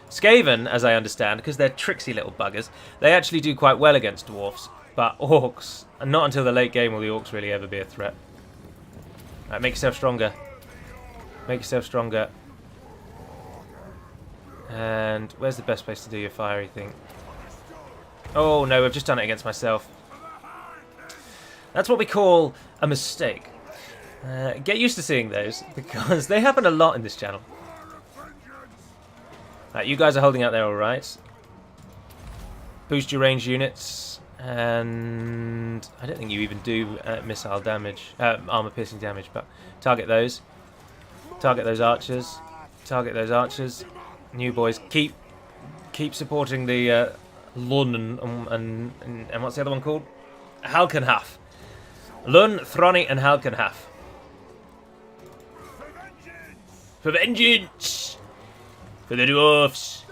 Skaven, as I understand, because they're tricksy little buggers, they actually do quite well against dwarfs. But orcs, and not until the late game will the orcs really ever be a threat. Right, make yourself stronger. Make yourself stronger. And where's the best place to do your fiery thing? Oh no, I've just done it against myself. That's what we call a mistake. Get used to seeing those, because they happen a lot in this channel. Right, you guys are holding out there alright. Boost your range units. And I don't think you even do missile damage, armor piercing damage, but target those. Target those archers. Target those archers. New boys, keep supporting the Lun and what's the other one called? Halkenhaf. Lun, Throny, and Halkenhaf. For vengeance! For the dwarfs!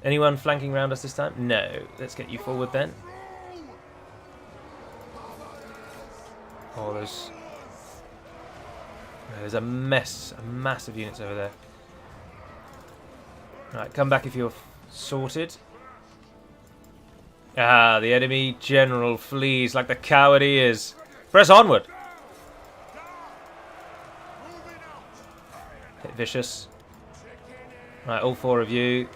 Anyone flanking around us this time? No. Let's get you forward then. Oh, there's a mess, a mass of units over there. Right, come back if you're sorted. Ah, the enemy general flees like the coward he is. Press onward! Hit Vicious. Right, all four of you.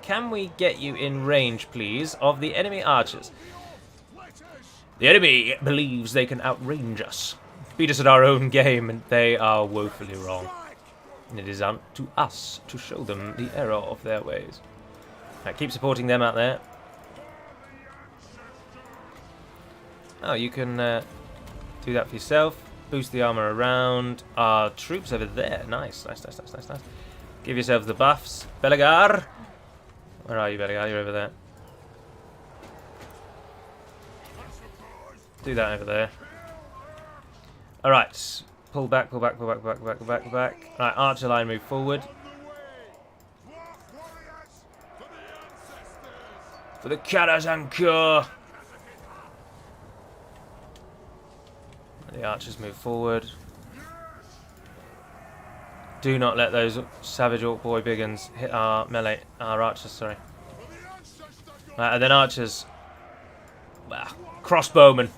Can we get you in range, please, of the enemy archers? The enemy believes they can outrange us. Beat us at our own game, and they are woefully wrong. And it is up to us to show them the error of their ways. Right, keep supporting them out there. Oh, you can do that for yourself. Boost the armor around our troops over there. Nice, nice, nice, nice, nice, nice. Give yourselves the buffs. Belegar! Where are you, Belegar? You're over there. Do that over there. Alright. Pull back, pull back, pull back, pull back, pull back, pull back, pull back. Alright, archer line, move forward. For the Karazankur! The archers move forward. Do not let those savage orc boy biggins hit our melee, our archers, sorry. Right, and then archers. Crossbowmen.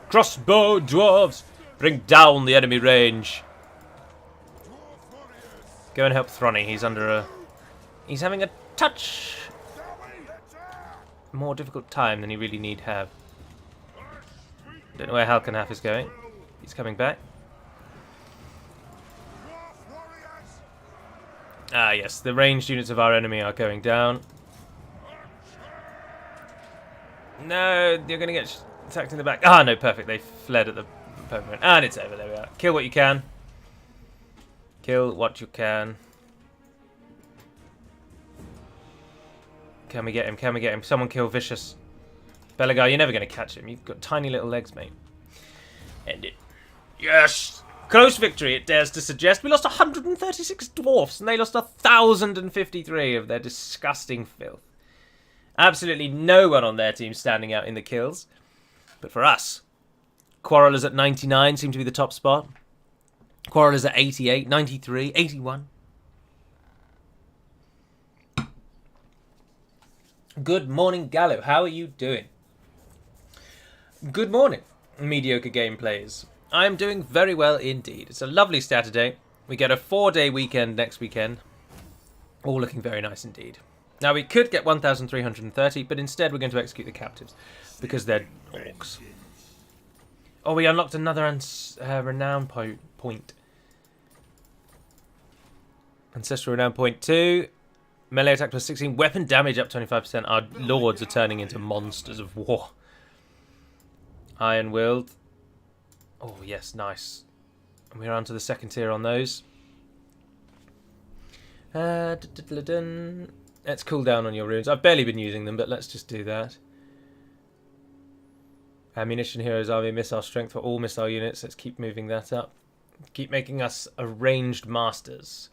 Crossbow dwarves! Bring down the enemy range. Go and help Throny. He's under a... He's having a touch more difficult time than he really need have. Don't know where Halkenhaf is going. He's coming back. Ah, yes. The ranged units of our enemy are going down. No, you're going to get attacked in the back. Ah, no, perfect. They fled at the perfect moment. And it's over. There we are. Kill what you can. Kill what you can. Can we get him? Can we get him? Someone kill Vicious. Belegar, you're never going to catch him. You've got tiny little legs, mate. End it. Yes! Close victory, it dares to suggest. We lost 136 dwarfs, and they lost 1,053 of their disgusting filth. Absolutely no one on their team standing out in the kills. But for us, Quarrelers at 99 seem to be the top spot. Quarrelers at 88, 93, 81. Good morning, Gallo. How are you doing? Good morning, mediocre gameplays. I'm doing very well indeed. It's a lovely Saturday. We get a 4-day weekend next weekend. All looking very nice indeed. Now we could get 1,330, but instead we're going to execute the captives because they're orcs. Oh, we unlocked another renown point. Ancestral renown point 2. Melee attack plus 16. Weapon damage up 25%. Our lords are turning into monsters of war. Iron willed. Oh yes, nice. And we're on to the second tier on those. Let's cool down on your runes. I've barely been using them, but let's just do that. Ammunition Heroes Army, missile strength for all missile units. Let's keep moving that up. Keep making us a ranged masters.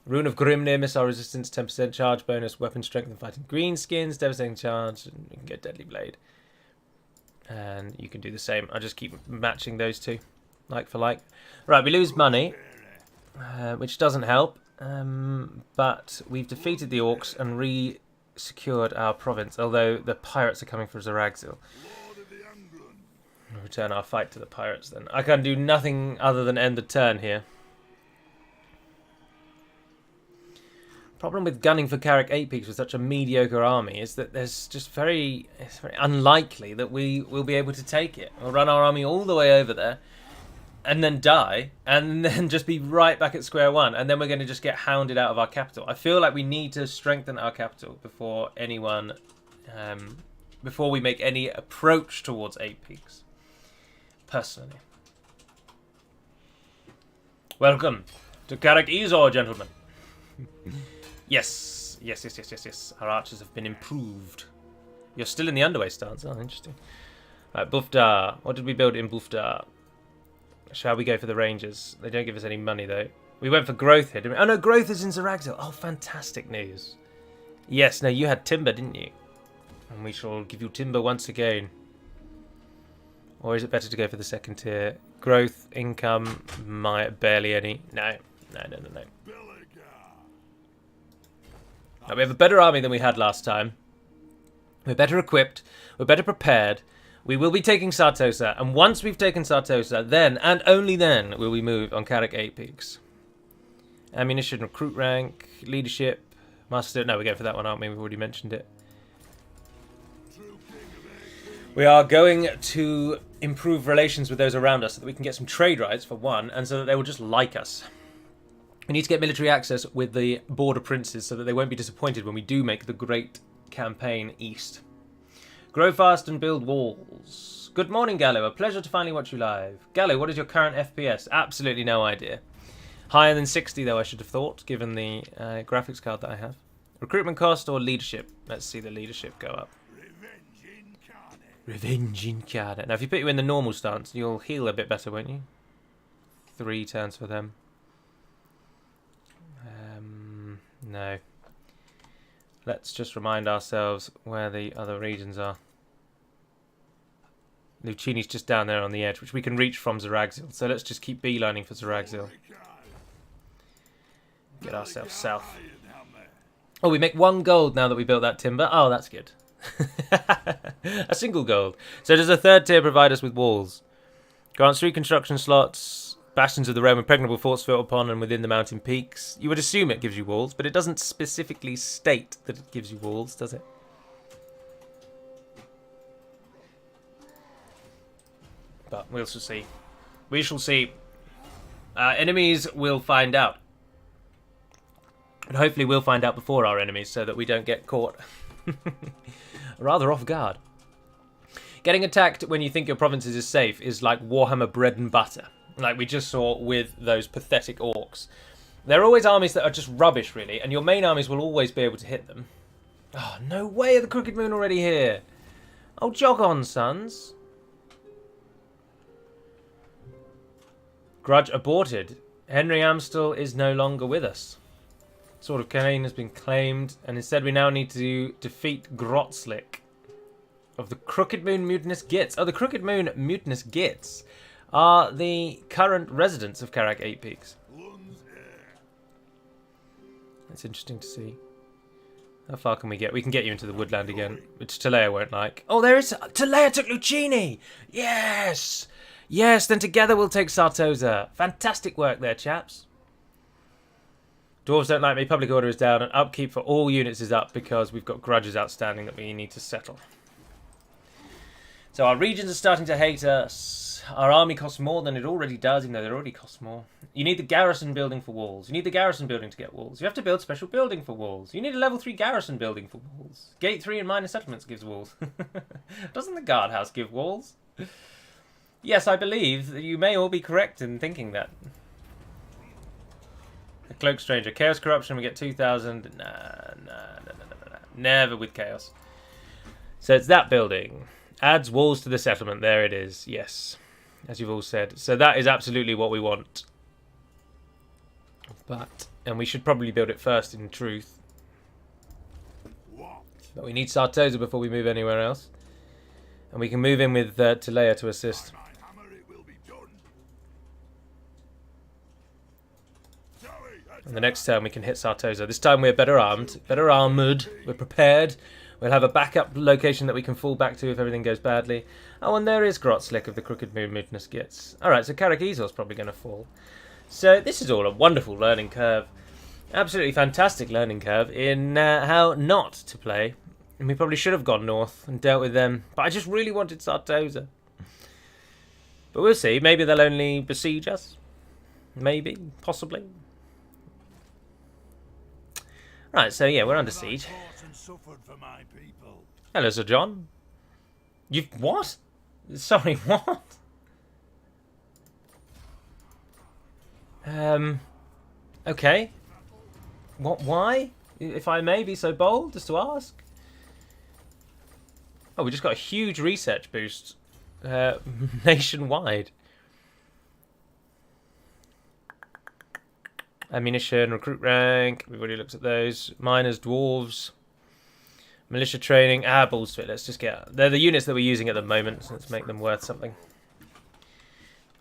Rune of Grimnir, missile resistance, 10% charge bonus, weapon strength and fighting greenskins, devastating charge, and you can get deadly blade. And you can do the same. I just keep matching those two, like for like. Right, we lose money, which doesn't help. But we've defeated the orcs and re-secured our province, although the pirates are coming for Zaragzil. We'll return our fight to the pirates then. I can do nothing other than end the turn here. Problem with gunning for Carrick 8 Peaks with such a mediocre army is that it's very unlikely that we will be able to take it. We'll run our army all the way over there and then die, and then just be right back at square one, and then we're going to just get hounded out of our capital. I feel like we need to strengthen our capital before before we make any approach towards 8 Peaks. Personally. Welcome to Carrick Ezor, gentlemen. Yes. Our archers have been improved. You're still in the underway stance. Oh, interesting. Right, Bufdar. What did we build in Bufdar? Shall we go for the Rangers? They don't give us any money, though. We went for growth here, didn't we? Oh, no, growth is in Zaragzil. Oh, fantastic news. Yes, no, you had timber, didn't you? And we shall give you timber once again. Or is it better to go for the second tier? Growth, income, barely any. No. Now, we have a better army than we had last time. We're better equipped. We're better prepared. We will be taking Sartosa, and once we've taken Sartosa, then, and only then, will we move on Carrick 8 Peaks. Ammunition, recruit rank, leadership, master... No, we're going for that one, aren't we? We've already mentioned it. We are going to improve relations with those around us so that we can get some trade rights, for one, and so that they will just like us. We need to get military access with the border princes so that they won't be disappointed when we do make the great campaign east. Grow fast and build walls. Good morning, Gallo. A pleasure to finally watch you live. Gallo, what is your current FPS? Absolutely no idea. Higher than 60, though, I should have thought, given the graphics card that I have. Recruitment cost or leadership? Let's see the leadership go up. Revenge incarnate. Now, if you put you in the normal stance, you'll heal a bit better, won't you? 3 turns for them. No. Let's just remind ourselves where the other regions are. Lucini's just down there on the edge, which we can reach from Zaragzil. So let's just keep beelining for Zaragzil. Get ourselves south. Oh, we make 1 gold now that we built that timber. Oh, that's good. A single gold. So does a third tier provide us with walls? Grants 3 construction slots. Bastions of the realm, impregnable forts built upon and within the mountain peaks. You would assume it gives you walls, but it doesn't specifically state that it gives you walls, does it? But we'll see. We shall see. Enemies will find out. And hopefully we'll find out before our enemies so that we don't get caught rather off guard. Getting attacked when you think your provinces is safe is like Warhammer bread and butter. Like we just saw with those pathetic orcs. There are always armies that are just rubbish, really, and your main armies will always be able to hit them. Oh, no way are the Crooked Moon already here. Oh, jog on, sons. Grudge aborted. Henry Amstel is no longer with us. Sword of Cain has been claimed, and instead we now need to defeat Grotzlik of the Crooked Moon Mutinous Gits. Oh, the Crooked Moon Mutinous Gits are the current residents of Carrick 8 Peaks. That's interesting to see. How far can we get? We can get you into the woodland again, which Talea won't like. Oh, there is... Talea took Lucini! Yes! Yes, then together we'll take Sartosa. Fantastic work there, chaps. Dwarves don't like me. Public order is down, and upkeep for all units is up because we've got grudges outstanding that we need to settle. So our regions are starting to hate us. Our army costs more than it already does, even though it already costs more. You need the garrison building for walls. You need the garrison building to get walls. You have to build special building for walls. You need a level 3 garrison building for walls. Gate 3 and minor settlements gives walls. Doesn't the guardhouse give walls? Yes, I believe that you may all be correct in thinking that. The Cloak Stranger. Chaos Corruption, we get 2,000. Nah. Never with Chaos. So it's that building. Adds walls to the settlement. There it is. Yes. As you've all said. So that is absolutely what we want. And we should probably build it first in truth. But we need Sartosa before we move anywhere else. And we can move in with Tilea to assist. And the next turn we can hit Sartosa. This time we're better armed, better armoured, we're prepared. We'll have a backup location that we can fall back to if everything goes badly. Oh, and there is Grotslick of the Crooked Moon Mutinous Gits. Alright, so Carrick Easel's probably going to fall. So this is all a wonderful learning curve. Absolutely fantastic learning curve in how not to play. And we probably should have gone north and dealt with them. But I just really wanted Sartosa. But we'll see. Maybe they'll only besiege us. Maybe. Possibly. Right, so yeah, we're under siege. Hello, Sir John. You've... what? Sorry, what? Okay. What, why? If I may be so bold as to ask. Oh, we just got a huge research boost. Nationwide. Ammunition, recruit rank, we've already looked at those. Miners, dwarves, militia training. Balls to it. Let's just get... they're the units that we're using at the moment, so let's make them worth something.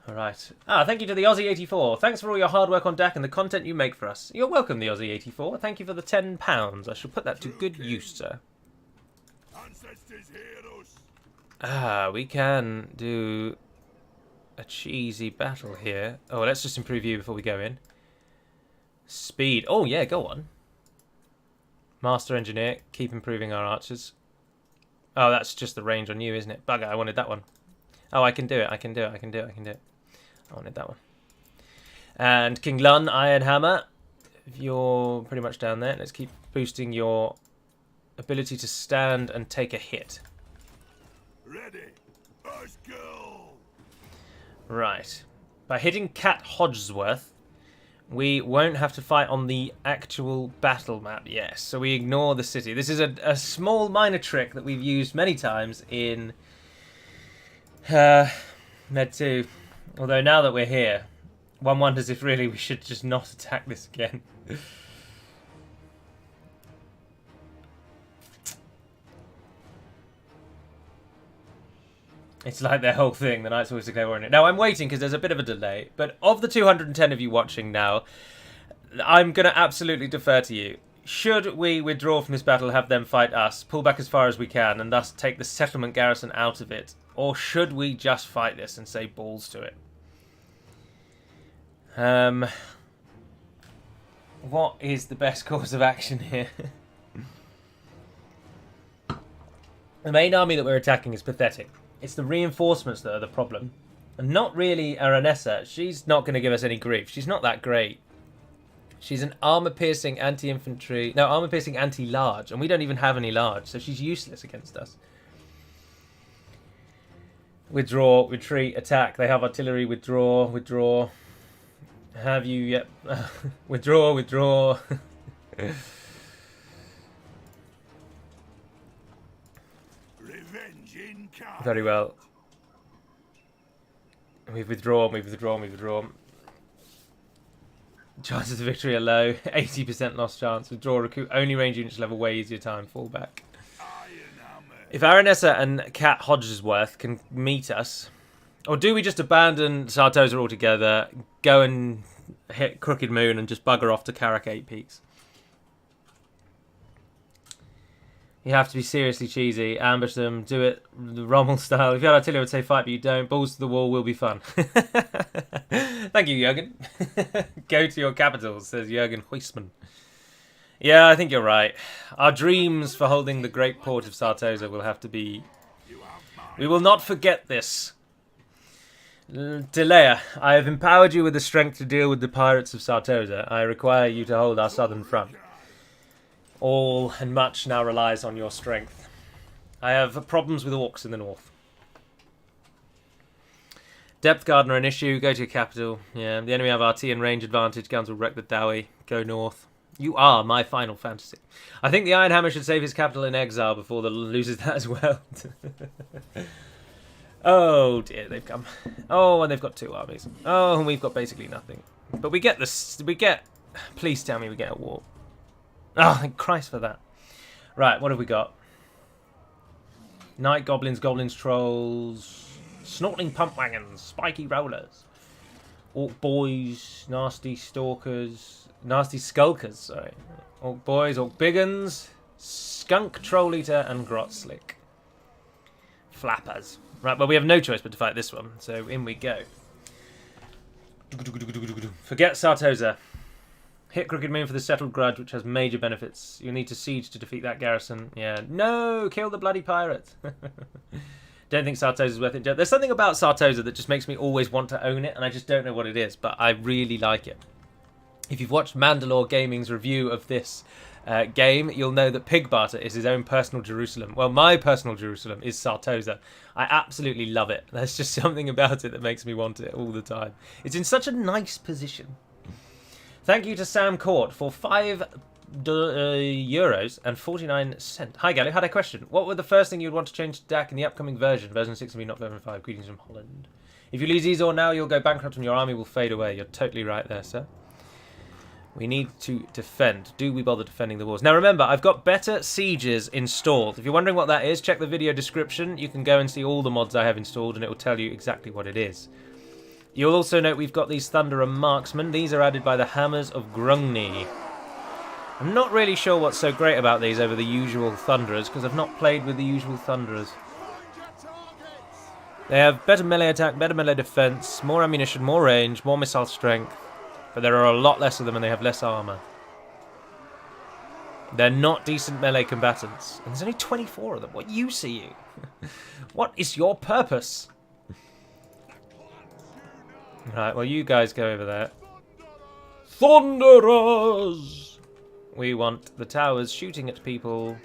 Alright. Thank you to the Aussie84. Thanks for all your hard work on DAC and the content you make for us. You're welcome, the Aussie84. Thank you for the £10. I shall put that to good use, sir. We can do a cheesy battle here. Oh, let's just improve you before we go in. Speed. Oh, yeah, go on. Master Engineer. Keep improving our archers. Oh, that's just the range on you, isn't it? Bugger, I wanted that one. Oh, I can do it. I wanted that one. And King Lun, Ironhammer. If you're pretty much down there, let's keep boosting your ability to stand and take a hit. Ready. Let's go. Right. By hitting Cat Hodgesworth, we won't have to fight on the actual battle map, yes. So we ignore the city. This is a small minor trick that we've used many times in Med 2. Although now that we're here, one wonders if really we should just not attack this again. It's like their whole thing, the Knights always declare war on it. Now, I'm waiting because there's a bit of a delay, but of the 210 of you watching now, I'm going to absolutely defer to you. Should we withdraw from this battle, have them fight us, pull back as far as we can, and thus take the settlement garrison out of it? Or should we just fight this and say balls to it? What is the best course of action here? The main army that we're attacking is pathetic. It's the reinforcements that are the problem. And not really Aranessa. She's not going to give us any grief. She's not that great. She's an armor-piercing anti-infantry... no, armor-piercing anti-large. And we don't even have any large. So she's useless against us. Withdraw, retreat, attack. They have artillery. Withdraw, withdraw. Have you... yep. Withdraw, withdraw. Very well. We've withdrawn, we've withdrawn, we've withdrawn. Chances of victory are low. 80% lost chance. Withdraw, recruit. Only range units level, way easier time. Fall back. If Aranessa and Cat Hodgesworth can meet us, or do we just abandon Sartosa altogether, go and hit Crooked Moon and just bugger off to Carrick 8 Peaks? You have to be seriously cheesy. Ambush them. Do it the Rommel style. If you had artillery, I would say fight, but you don't. Balls to the wall will be fun. Thank Thank you, Jürgen. Go to your capital, says Jürgen Huisman. Yeah, I think you're right. Our dreams for holding the great port of Sartosa will have to be... We will not forget this. Delea, I have empowered you with the strength to deal with the pirates of Sartosa. I require you to hold our southern front. All and much now relies on your strength. I have problems with orcs in the north. Depth guard are an issue. Go to your capital. Yeah, the enemy have RT and range advantage. Guns will wreck the Dowie. Go north. You are my final fantasy. I think the Ironhammer should save his capital in exile before the loses that as well. Oh dear, they've come. Oh, and they've got 2 armies. Oh, and we've got basically nothing. But we get this. We get. Please tell me we get a war. Oh, thank Christ for that. Right, what have we got? Night goblins, goblins, trolls, snorting pump wagons, spiky rollers, orc boys, nasty stalkers, nasty skulkers. Sorry, orc boys, orc biggins, skunk troll eater, and grot slick. Flappers. Right, well, we have no choice but to fight this one, so in we go. Forget Sartosa. Hit Crooked Moon for the Settled Grudge, which has major benefits. You'll need to siege to defeat that garrison. Yeah, no! Kill the bloody pirates! Don't think Sartosa's worth it. There's something about Sartosa that just makes me always want to own it, and I just don't know what it is, but I really like it. If you've watched Mandalore Gaming's review of this game, you'll know that Pig Barter is his own personal Jerusalem. Well, my personal Jerusalem is Sartosa. I absolutely love it. There's just something about it that makes me want it all the time. It's in such a nice position. Thank you to Sam Court for €5 and 49 cents. Hi, Gallo. Had a question. What would the first thing you'd want to change to DAC in the upcoming version? Version 6 will be not version 5. Greetings from Holland. If you lose Ezor now, you'll go bankrupt and your army will fade away. You're totally right there, sir. We need to defend. Do we bother defending the walls? Now remember, I've got better sieges installed. If you're wondering what that is, check the video description. You can go and see all the mods I have installed and it will tell you exactly what it is. You'll also note we've got these Thunderer Marksmen. These are added by the Hammers of Grungni. I'm not really sure what's so great about these over the usual Thunderers, because I've not played with the usual Thunderers. They have better melee attack, better melee defense, more ammunition, more range, more missile strength. But there are a lot less of them and they have less armor. They're not decent melee combatants. And there's only 24 of them. What use are you? What is your purpose? Right, well, you guys go over there. Thunderers! We want the towers shooting at people.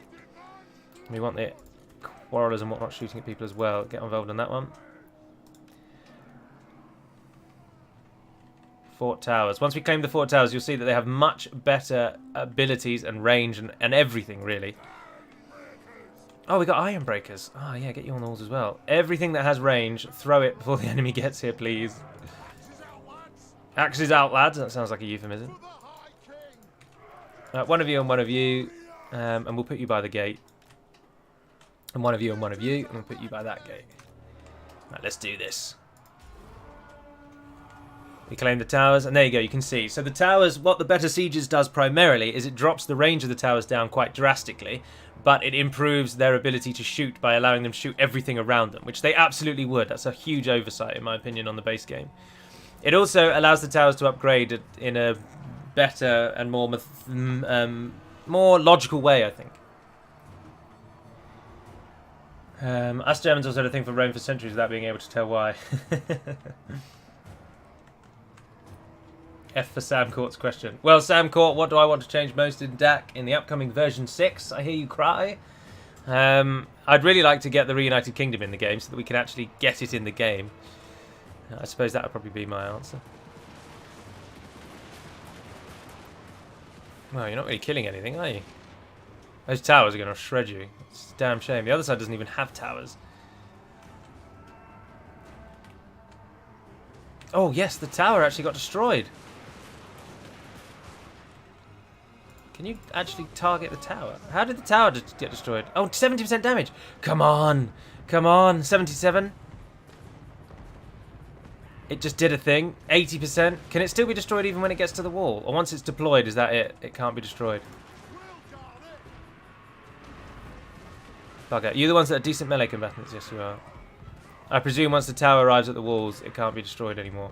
We want the quarrelers and whatnot shooting at people as well. Get involved in that one. Fort towers. Once we claim the fort towers, you'll see that they have much better abilities and range and everything, really. Oh, we got iron breakers. Oh, yeah, get you on the walls as well. Everything that has range, throw it before the enemy gets here, please. Axes out, lads. That sounds like a euphemism. One of you and one of you. And we'll put you by the gate. And one of you and one of you. And we'll put you by that gate. Right, let's do this. We claim the towers. And there you go. You can see. So the towers, what the Better Sieges does primarily is it drops the range of the towers down quite drastically. But it improves their ability to shoot by allowing them to shoot everything around them. Which they absolutely would. That's a huge oversight, in my opinion, on the base game. It also allows the towers to upgrade in a better and more logical way, I think. Us Germans also had a thing for Rome for centuries without being able to tell why. F for Sam Court's question. Well, Sam Court, what do I want to change most in DAC in the upcoming version 6? I hear you cry. I'd really like to get the Reunited Kingdom in the game so that we can actually get it in the game. I suppose that would probably be my answer. Well, you're not really killing anything, are you? Those towers are going to shred you. It's a damn shame. The other side doesn't even have towers. Oh, yes, the tower actually got destroyed. Can you actually target the tower? How did the tower get destroyed? Oh, 70% damage. Come on. Come on. 77. It just did a thing. 80%. Can it still be destroyed even when it gets to the wall? Or once it's deployed, is that it? It can't be destroyed. Bugger. You're the ones that are decent melee combatants. Yes, you are. I presume once the tower arrives at the walls, it can't be destroyed anymore.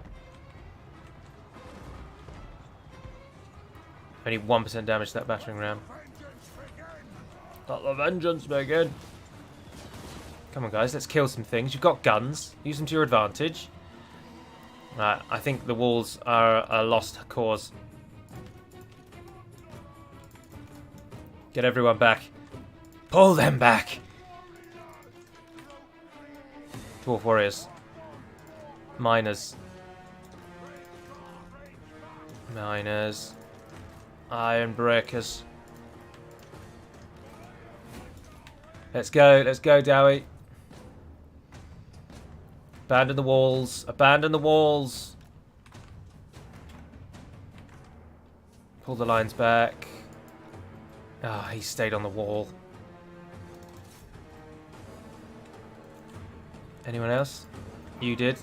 Only 1% damage to that battering ram. Let the vengeance begin. Come on, guys, let's kill some things. You've got guns. Use them to your advantage. Right, I think the walls are a lost cause. Get everyone back. Pull them back. Dwarf warriors. Miners. Miners. Iron breakers. Let's go, Dowie. Abandon the walls. Abandon the walls. Pull the lines back. Ah, he stayed on the wall. Anyone else? You did.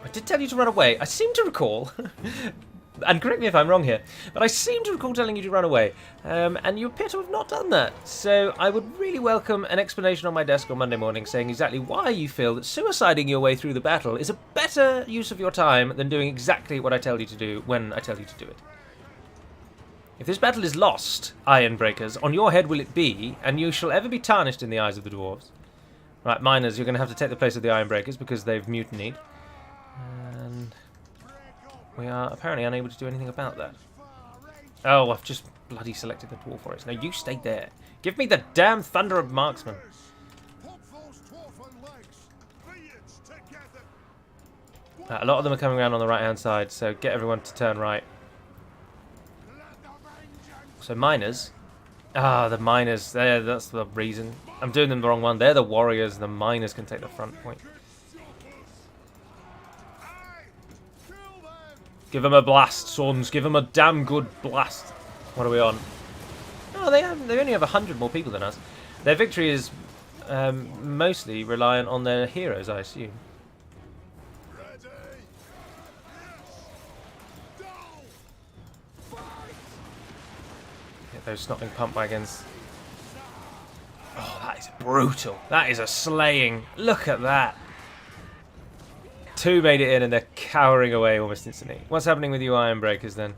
I did tell you to run away. I seem to recall, and correct me if I'm wrong here, but I seem to recall telling you to run away, and you appear to have not done that. So I would really welcome an explanation on my desk on Monday morning saying exactly why you feel that suiciding your way through the battle is a better use of your time than doing exactly what I tell you to do when I tell you to do it. If this battle is lost, Ironbreakers, on your head will it be, and you shall ever be tarnished in the eyes of the dwarves. Right, miners, you're going to have to take the place of the Ironbreakers because they've mutinied. And we are apparently unable to do anything about that. Oh, I've just bloody selected the dwarf forest. No, you stay there. Give me the damn thunder of marksman. A lot of them are coming around on the right-hand side, so get everyone to turn right. So miners. Ah, the miners. There, that's the reason. I'm doing them the wrong one. They're the warriors. The miners can take the front point. Give them a blast, sons. Give them a damn good blast. What are we on? Oh, they only have 100 more people than us. Their victory is mostly reliant on their heroes, I assume. Those snotting pump wagons. Oh, that is brutal. That is a slaying. Look at that. 2 made it in and they're cowering away almost instantly. What's happening with you Ironbreakers then?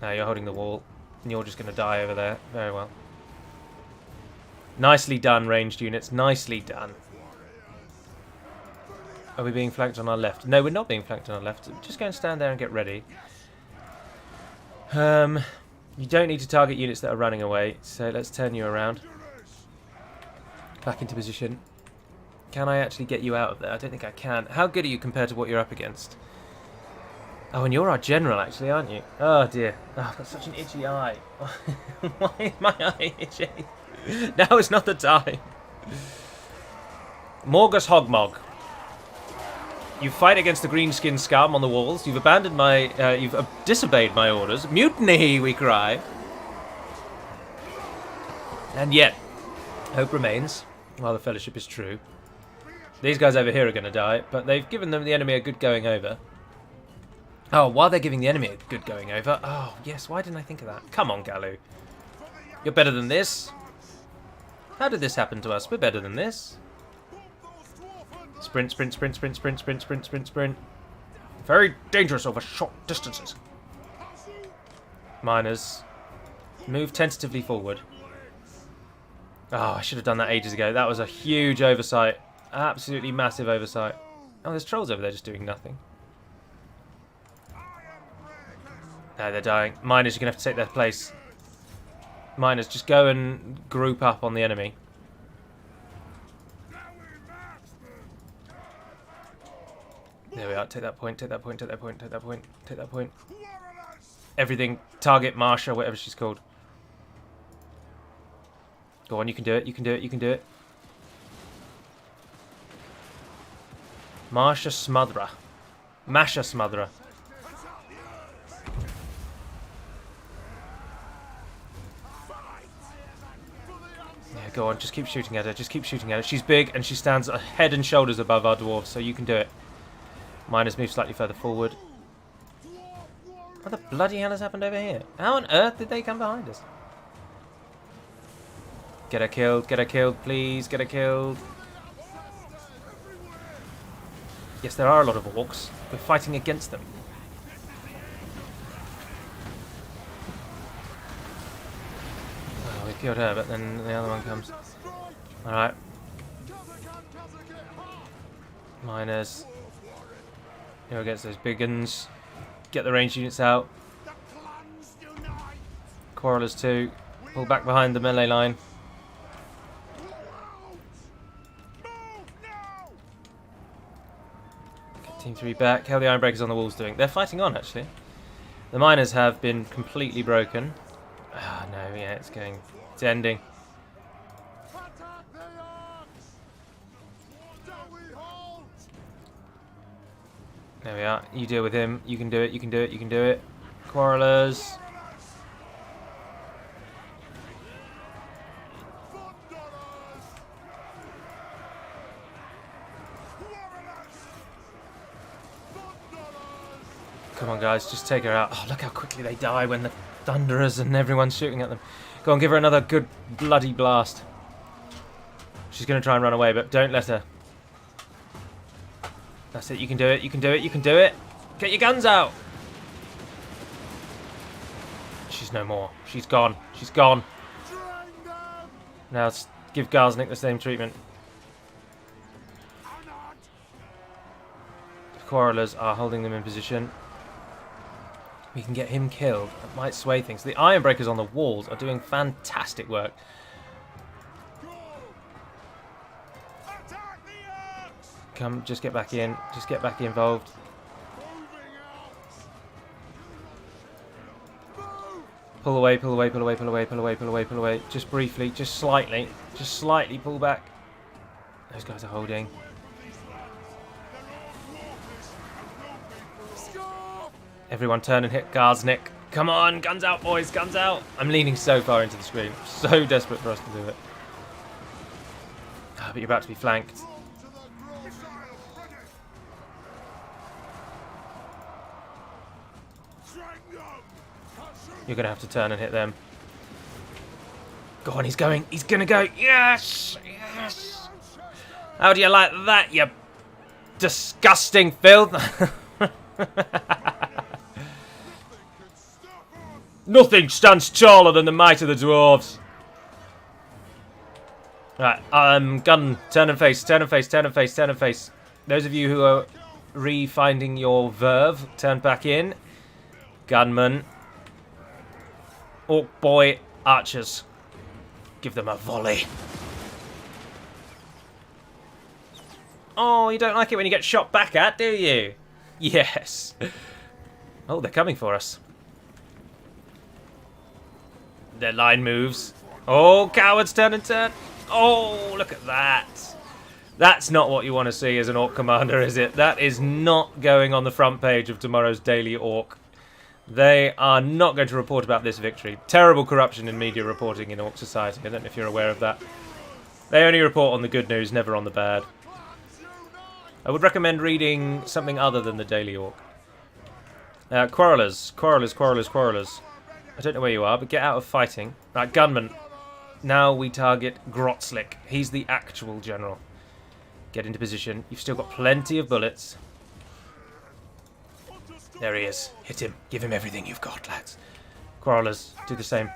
No, you're holding the wall. And you're just going to die over there. Very well. Nicely done, ranged units. Nicely done. Are we being flanked on our left? No, we're not being flanked on our left. Just go and stand there and get ready. You don't need to target units that are running away, so let's turn you around. Back into position. Can I actually get you out of there? I don't think I can. How good are you compared to what you're up against? Oh, and you're our general, actually, aren't you? Oh, dear. Oh, I've got such an itchy eye. Why is my eye itchy? Now is not the time. Morgus Hogmog. You fight against the green-skinned scum on the walls. You've abandoned my... you've disobeyed my orders. Mutiny, we cry. And yet, hope remains, while the fellowship is true. These guys over here are going to die, but they've given the enemy a good going over. Oh, while they're giving the enemy a good going over... Oh, yes, why didn't I think of that? Come on, Galu. You're better than this. How did this happen to us? We're better than this. Sprint, sprint, sprint, sprint, sprint, sprint, sprint, sprint, sprint. Very dangerous over short distances. Miners. Move tentatively forward. Oh, I should have done that ages ago. That was a huge oversight. Absolutely massive oversight. Oh, there's trolls over there just doing nothing. No, they're dying. Miners, you're going to have to take their place. Miners, just go and group up on the enemy. There we are. Take that point, take that point, take that point, take that point, take that point. Everything. Target Marsha, whatever she's called. Go on, you can do it, you can do it, you can do it. Marsha Smothera. Masha Smothera. Yeah, go on, just keep shooting at her, just keep shooting at her. She's big and she stands a head and shoulders above our dwarves, so you can do it. Miners move slightly further forward. What the bloody hell has happened over here? How on earth did they come behind us? Get her killed, please, get her killed. Yes, there are a lot of orcs. We're fighting against them. killed her, but then the other one comes. Alright. Miners. Go against those big guns. Get the ranged units out. Quarrelers too. Pull back behind the melee line. Get Team 3 back. How are the Ironbreakers on the walls doing? They're fighting on, actually. The miners have been completely broken. Ah, no, yeah, it's going... It's ending. There we are. You deal with him. You can do it, you can do it, you can do it. Quarrelers. Come on, guys, just take her out. Oh, look how quickly they die when the Thunderers and everyone's shooting at them. Go on, give her another good bloody blast. She's going to try and run away, but don't let her. That's it, you can do it, you can do it, you can do it. Get your guns out. She's no more. She's gone. She's gone. Now let's give Garsnik the same treatment. The Quarrelers are holding them in position. We can get him killed. That might sway things. The Ironbreakers on the walls are doing fantastic work. Come, just get back in. Just get back involved. Pull away, pull away, pull away, pull away, pull away, pull away, pull away. Just briefly, just slightly pull back. Those guys are holding. Everyone turn and hit Garsnik. Come on, guns out, boys, guns out. I'm leaning so far into the screen. So desperate for us to do it. Ah, but you're about to be flanked. You're going to have to turn and hit them. Go on, he's going. He's going to go. Yes! Yes! How do you like that, you disgusting filth? Nothing stands taller than the might of the Dwarves. Right, gun, turn and face, turn and face, turn and face, turn and face. Those of you who are re-finding your verve, turn back in. Gunman. Orc boy, archers. Give them a volley. Oh, you don't like it when you get shot back at, do you? Yes. Oh, they're coming for us. Their line moves. Oh, cowards, turn and turn. Oh, look at that. That's not what you want to see as an Orc commander, is it? That is not going on the front page of tomorrow's Daily Orc. They are not going to report about this victory. Terrible corruption in media reporting in Orc society. I don't know if you're aware of that. They only report on the good news, never on the bad. I would recommend reading something other than the Daily Orc. Quarrelers. Quarrelers, quarrelers, quarrelers. I don't know where you are, but get out of fighting. Right, gunman. Now we target Grotzlik. He's the actual general. Get into position. You've still got plenty of bullets. There he is. Hit him. Give him everything you've got, lads. Quarrelers, do the same.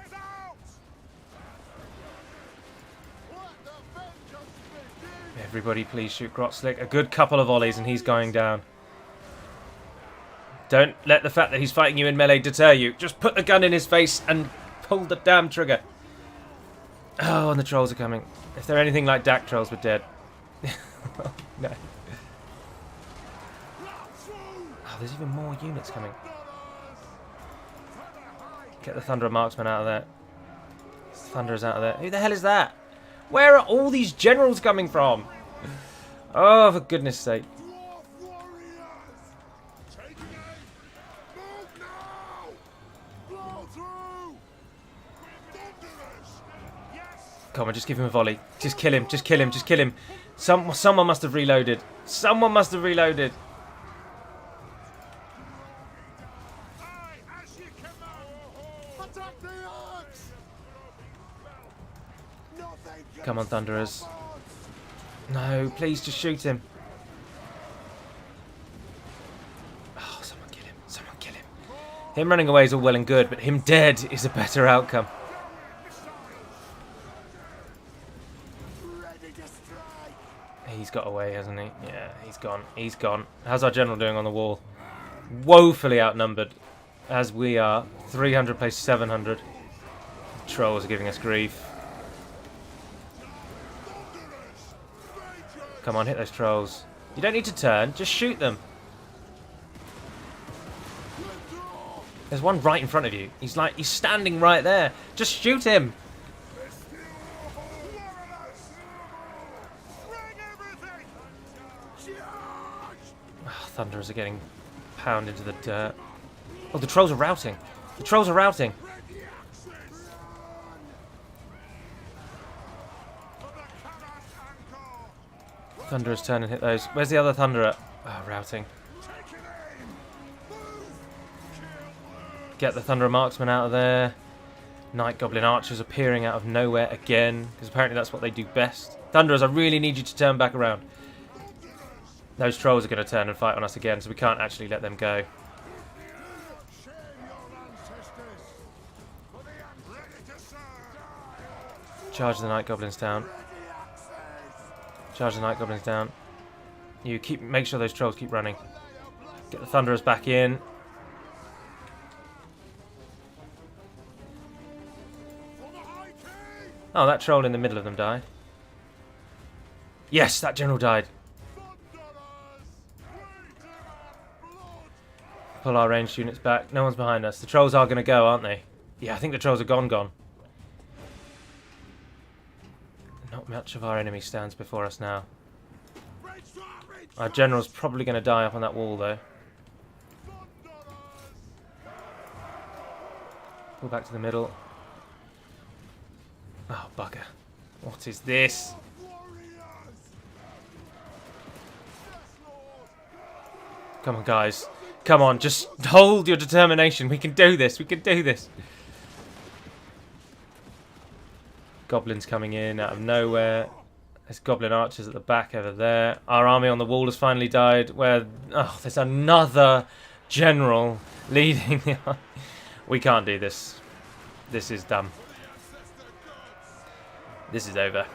Everybody please shoot Grotzlik. A good couple of volleys and he's going down. Don't let the fact that he's fighting you in melee deter you. Just put the gun in his face and pull the damn trigger. Oh, and the trolls are coming. If they're anything like Dak trolls, we're dead. Oh, no. Oh, there's even more units coming. Get the Thunderer Marksman out of there. Thunderer's out of there. Who the hell is that? Where are all these generals coming from? Oh, for goodness sake. Come on, just give him a volley. Just kill him, just kill him, just kill him. Someone must have reloaded. Someone must have reloaded. Come on, Thunderers. No, please just shoot him. Oh, someone kill him. Someone kill him. Him running away is all well and good, but him dead is a better outcome. He's got away, hasn't he? Yeah, he's gone. He's gone. How's our general doing on the wall? Woefully outnumbered, as we are. 300 plays 700. Trolls are giving us grief. Come on, hit those trolls. You don't need to turn, just shoot them. There's one right in front of you. He's standing right there. Just shoot him. Oh, Thunderers are getting pounded into the dirt. Oh, the trolls are routing. The trolls are routing. Thunderers turn and hit those. Where's the other Thunderer? Oh, routing. Get the Thunderer Marksman out of there. Night Goblin Archers appearing out of nowhere again, because apparently that's what they do best. Thunderers, I really need you to turn back around. Those trolls are going to turn and fight on us again, so we can't actually let them go. Charge the Night Goblins down. Charge the Night Goblins down. You make sure those trolls keep running. Get the Thunderers back in. Oh, that troll in the middle of them died. Yes, that general died. Pull our ranged units back. No one's behind us. The trolls are going to go, aren't they? Yeah, I think the trolls are gone. Not much of our enemy stands before us now. Our general's probably going to die up on that wall, though. Pull back to the middle. Oh, bugger. What is this? Come on, guys. Come on, just hold your determination. We can do this. We can do this. Goblins coming in out of nowhere. There's Goblin Archers at the back over there. Our army on the wall has finally died. There's another general leading the army. We can't do this. This is dumb. This is over.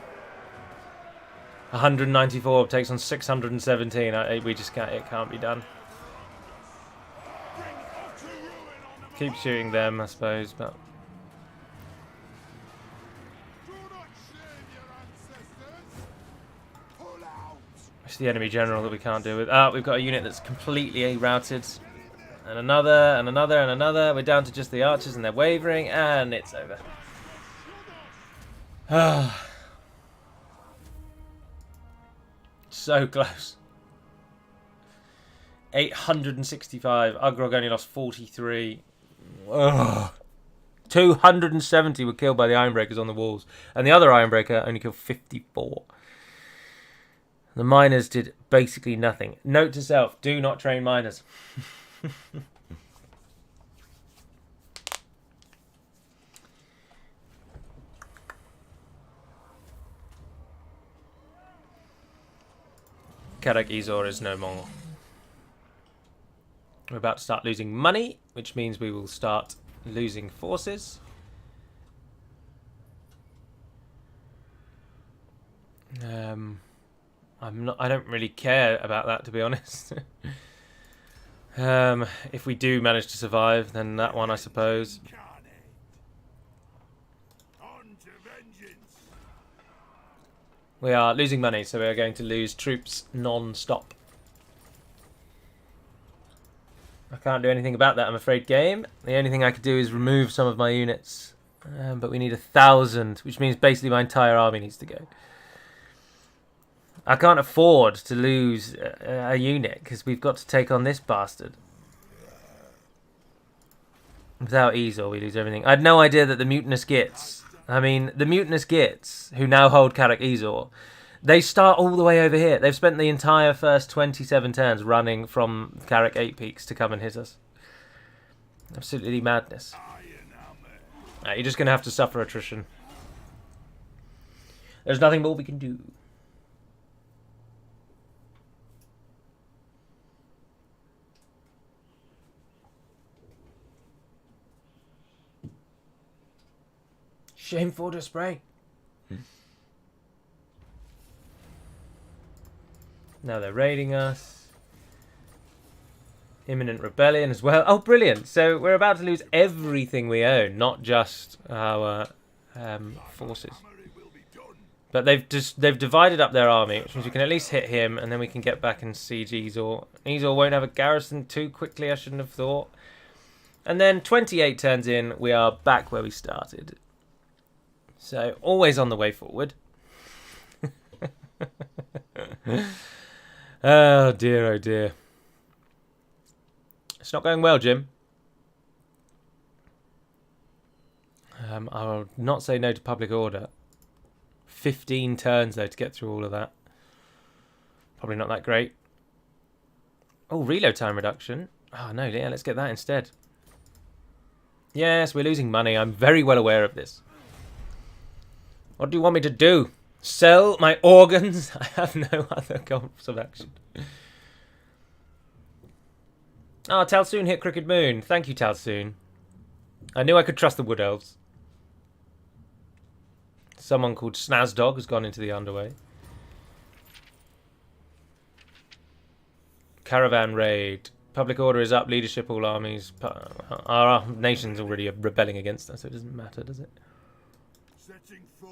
194 takes on 617. We just can't. It can't be done. Keep shooting them, I suppose, but it's the enemy general that we can't deal with. We've got a unit that's completely routed, and another, and another, and another. We're down to just the archers, and they're wavering, and it's over. So close. 865. Ugrog only lost 43. Ugh. 270 were killed by the Ironbreakers on the walls, and the other Ironbreaker only killed 54. The miners did basically nothing. Note to self, do not train miners. Karak Izor is no more. We're about to start losing money, which means we will start losing forces. I don't really care about that, to be honest. If we do manage to survive, then that one, I suppose. We are losing money, so we are going to lose troops non-stop. I can't do anything about that, I'm afraid, game. The only thing I could do is remove some of my units. But we need 1,000, which means basically my entire army needs to go. I can't afford to lose a unit, because we've got to take on this bastard. Without Ezor, we lose everything. I had no idea that the mutinous Gits... the mutinous Gits, who now hold Karak Ezor, they start all the way over here. They've spent the entire first 27 turns running from Karak 8 Peaks to come and hit us. Absolutely madness. You're just going to have to suffer attrition. There's nothing more we can do. Shameful display. Now they're raiding us. Imminent rebellion as well. Oh, brilliant. So we're about to lose everything we own, not just our forces. But they've divided up their army, which means we can at least hit him, and then we can get back and siege Ezor. Ezor won't have a garrison too quickly, I shouldn't have thought. And then 28 turns in, we are back where we started. So, always on the way forward. Oh dear, oh dear. It's not going well, Jim. I'll not say no to public order. 15 turns, though, to get through all of that. Probably not that great. Oh, reload time reduction. Oh, no, yeah, let's get that instead. Yes, we're losing money. I'm very well aware of this. What do you want me to do? Sell my organs? I have no other course of action. Ah, oh, Talsoon hit Crooked Moon. Thank you, Talsoon. I knew I could trust the Wood Elves. Someone called Snazdog has gone into the underway. Caravan raid. Public order is up. Leadership all armies. Our nation's already rebelling against us, so it doesn't matter, does it? Setting forth.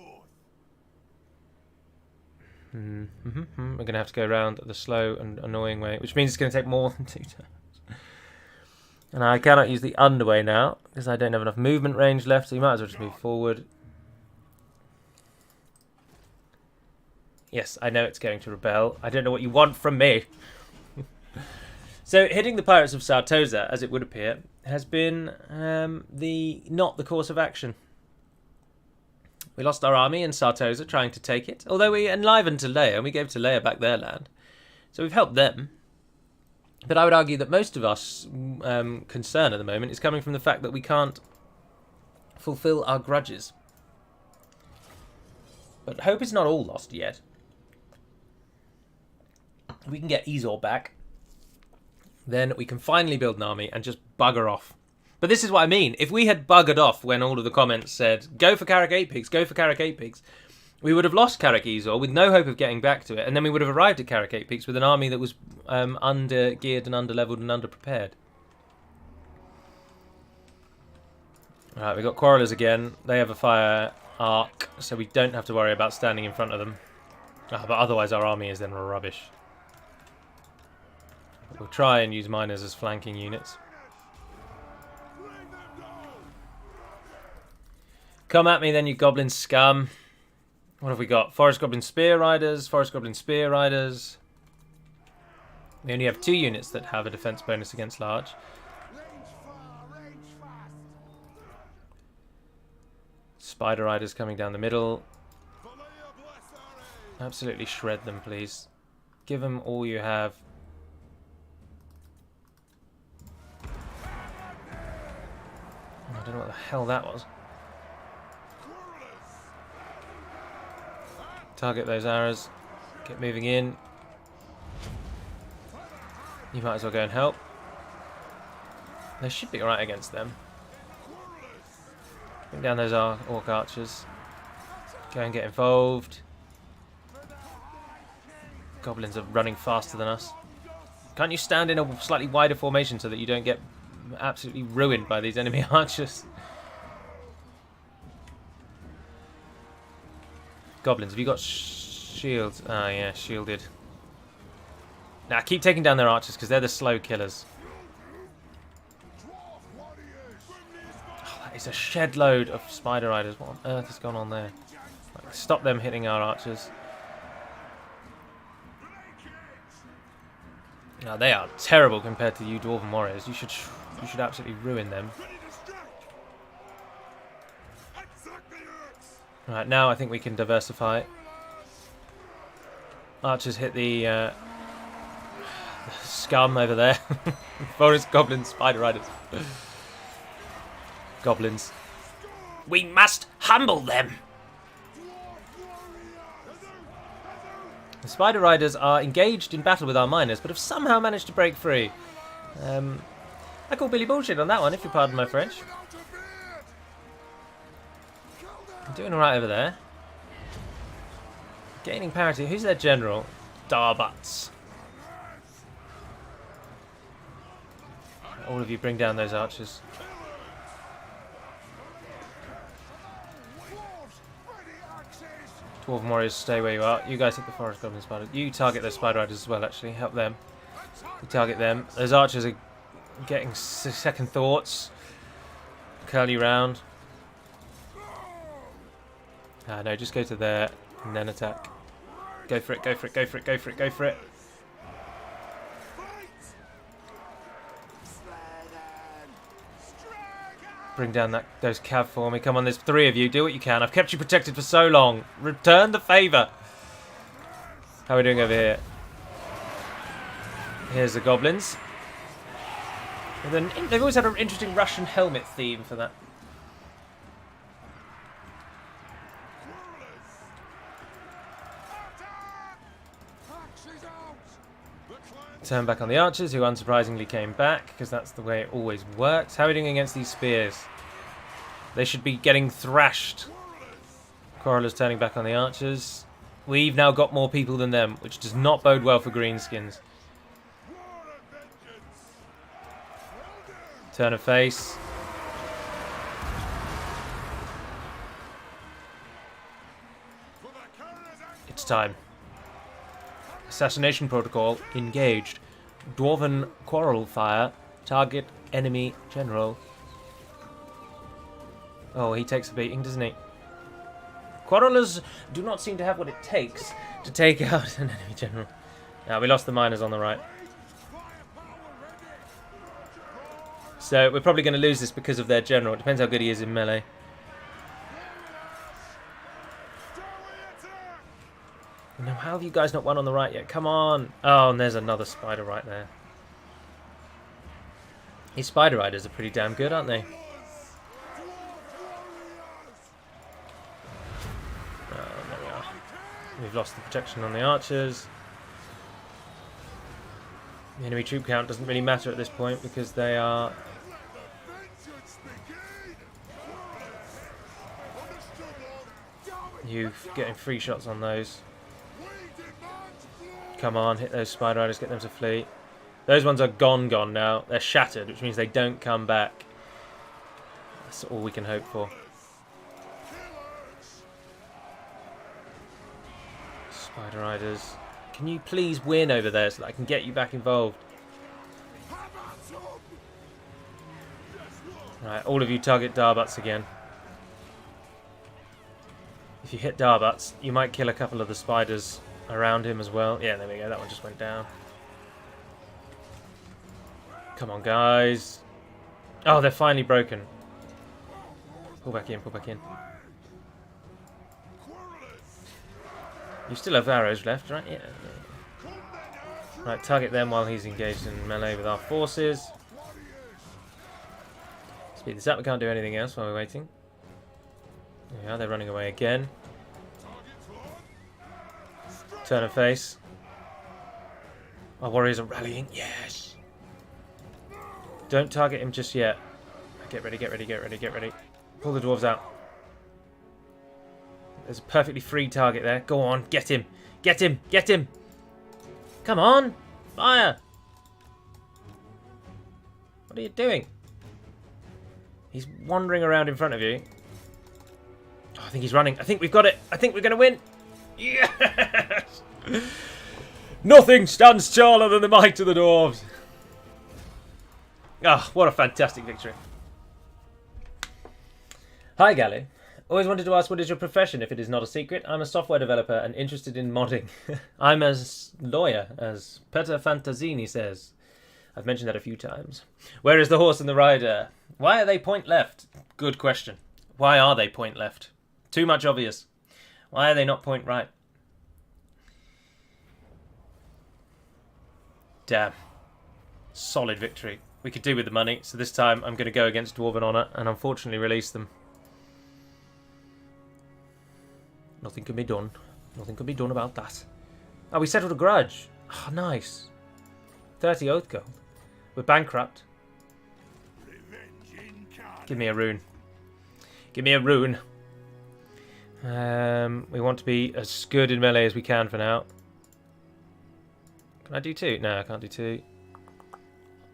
We're going to have to go around the slow and annoying way, which means it's going to take more than 2 turns. And I cannot use the underway now, because I don't have enough movement range left, so you might as well just move forward. Yes, I know it's going to rebel. I don't know what you want from me. So, hitting the pirates of Sartosa, as it would appear, has been not the course of action. We lost our army in Sartosa trying to take it, although we enlivened Talea and we gave Talea back their land. So we've helped them. But I would argue that most of our concern at the moment is coming from the fact that we can't fulfill our grudges. But hope is not all lost yet. We can get Ezor back. Then we can finally build an army and just bugger off. But this is what I mean. If we had buggered off when all of the comments said, go for Carrick 8 Pigs, go for Carrick 8 Pigs, we would have lost Carrick Ezor with no hope of getting back to it. And then we would have arrived at Carrick 8 Pigs with an army that was under-geared and under-leveled and under-prepared. Alright, we've got Quarrelers again. They have a fire arc, so we don't have to worry about standing in front of them. But otherwise our army is then rubbish. We'll try and use miners as flanking units. Come at me then, you goblin scum. What have we got? Forest Goblin Spear Riders, Forest Goblin Spear Riders. We only have 2 units that have a defense bonus against large. Spider Riders coming down the middle. Absolutely shred them, please. Give them all you have. I don't know what the hell that was. Target those arrows. Get moving in. You might as well go and help. They should be alright against them. Bring down those orc archers. Go and get involved. Goblins are running faster than us. Can't you stand in a slightly wider formation so that you don't get absolutely ruined by these enemy archers? Goblins, have you got shields? Ah, yeah, shielded. Now, keep taking down their archers because they're the slow killers. Oh, that is a shed load of spider riders. What on earth has gone on there? Like, stop them hitting our archers. Now, they are terrible compared to you dwarven warriors. You should absolutely ruin them. Right, now I think we can diversify. Archers hit the scum over there. Forest goblins, spider riders. Goblins. We must humble them! The spider riders are engaged in battle with our miners, but have somehow managed to break free. I call Billy bullshit on that one, if you pardon my French. I'm doing alright over there. Gaining parity. Who's their general? Darbuts. All of you bring down those archers. Dwarven warriors, stay where you are. You guys hit the forest goblin spiders. You target those spider riders as well, actually. Help them. You target them. Those archers are getting second thoughts. Curl you round. No, just go to there and then attack. Go for it, go for it, go for it, go for it, go for it. Bring down those cav for me. Come on, there's 3 of you. Do what you can. I've kept you protected for so long. Return the favour. How are we doing over here? Here's the goblins. And then they've always had an interesting Russian helmet theme for that. Turn back on the archers, who unsurprisingly came back, because that's the way it always works. How are we doing against these spears? They should be getting thrashed. Quarreller's turning back on the archers. We've now got more people than them, which does not bode well for greenskins. Turn of face. It's time. Assassination protocol engaged. Dwarven quarrel fire. Target enemy general. Oh, he takes a beating, doesn't he? Quarrelers do not seem to have what it takes to take out an enemy general. Now, we lost the miners on the right. So, we're probably going to lose this because of their general. It depends how good he is in melee. Now, how have you guys not won on the right yet? Come on! Oh, and there's another spider right there. These spider riders are pretty damn good, aren't they? Oh, there we are. We've lost the protection on the archers. The enemy troop count doesn't really matter at this point because they are... You getting free shots on those. Come on, hit those spider riders, get them to flee. Those ones are gone now. They're shattered, which means they don't come back. That's all we can hope for. Spider riders. Can you please win over there so that I can get you back involved? Right, all of you target Darbuts again. If you hit Darbuts, you might kill a couple of the spiders around him as well. Yeah, there we go. That one just went down. Come on, guys. Oh, they're finally broken. Pull back in, pull back in. You still have arrows left, right? Yeah. Right, target them while he's engaged in melee with our forces. Speed this up. We can't do anything else while we're waiting. Yeah, they're running away again. Turn of face. Our warriors are rallying. Yes! Don't target him just yet. Get ready, get ready, get ready, get ready. Pull the dwarves out. There's a perfectly free target there. Go on, get him. Get him, get him. Come on, fire. What are you doing? He's wandering around in front of you. Oh, I think he's running. I think we've got it. I think we're going to win. Yes! Nothing stands taller than the might of the dwarves. Ah, oh, what a fantastic victory. Hi, Gally. Always wanted to ask, what is your profession, if it is not a secret? I'm a software developer and interested in modding. I'm a lawyer, as Peter Fantasini says. I've mentioned that a few times. Where is the horse and the rider? Why are they point left? Good question. Why are they point left? Too much obvious. Why are they not point right? Damn. Solid victory. We could do with the money, so this time I'm going to go against Dwarven Honour and unfortunately release them. Nothing can be done. Nothing can be done about that. Oh, we settled a grudge. Oh, nice. 30 oath gold. We're bankrupt. Give me a rune. Give me a rune. We want to be as good in melee as we can for now. Can I do 2? No, I can't do 2.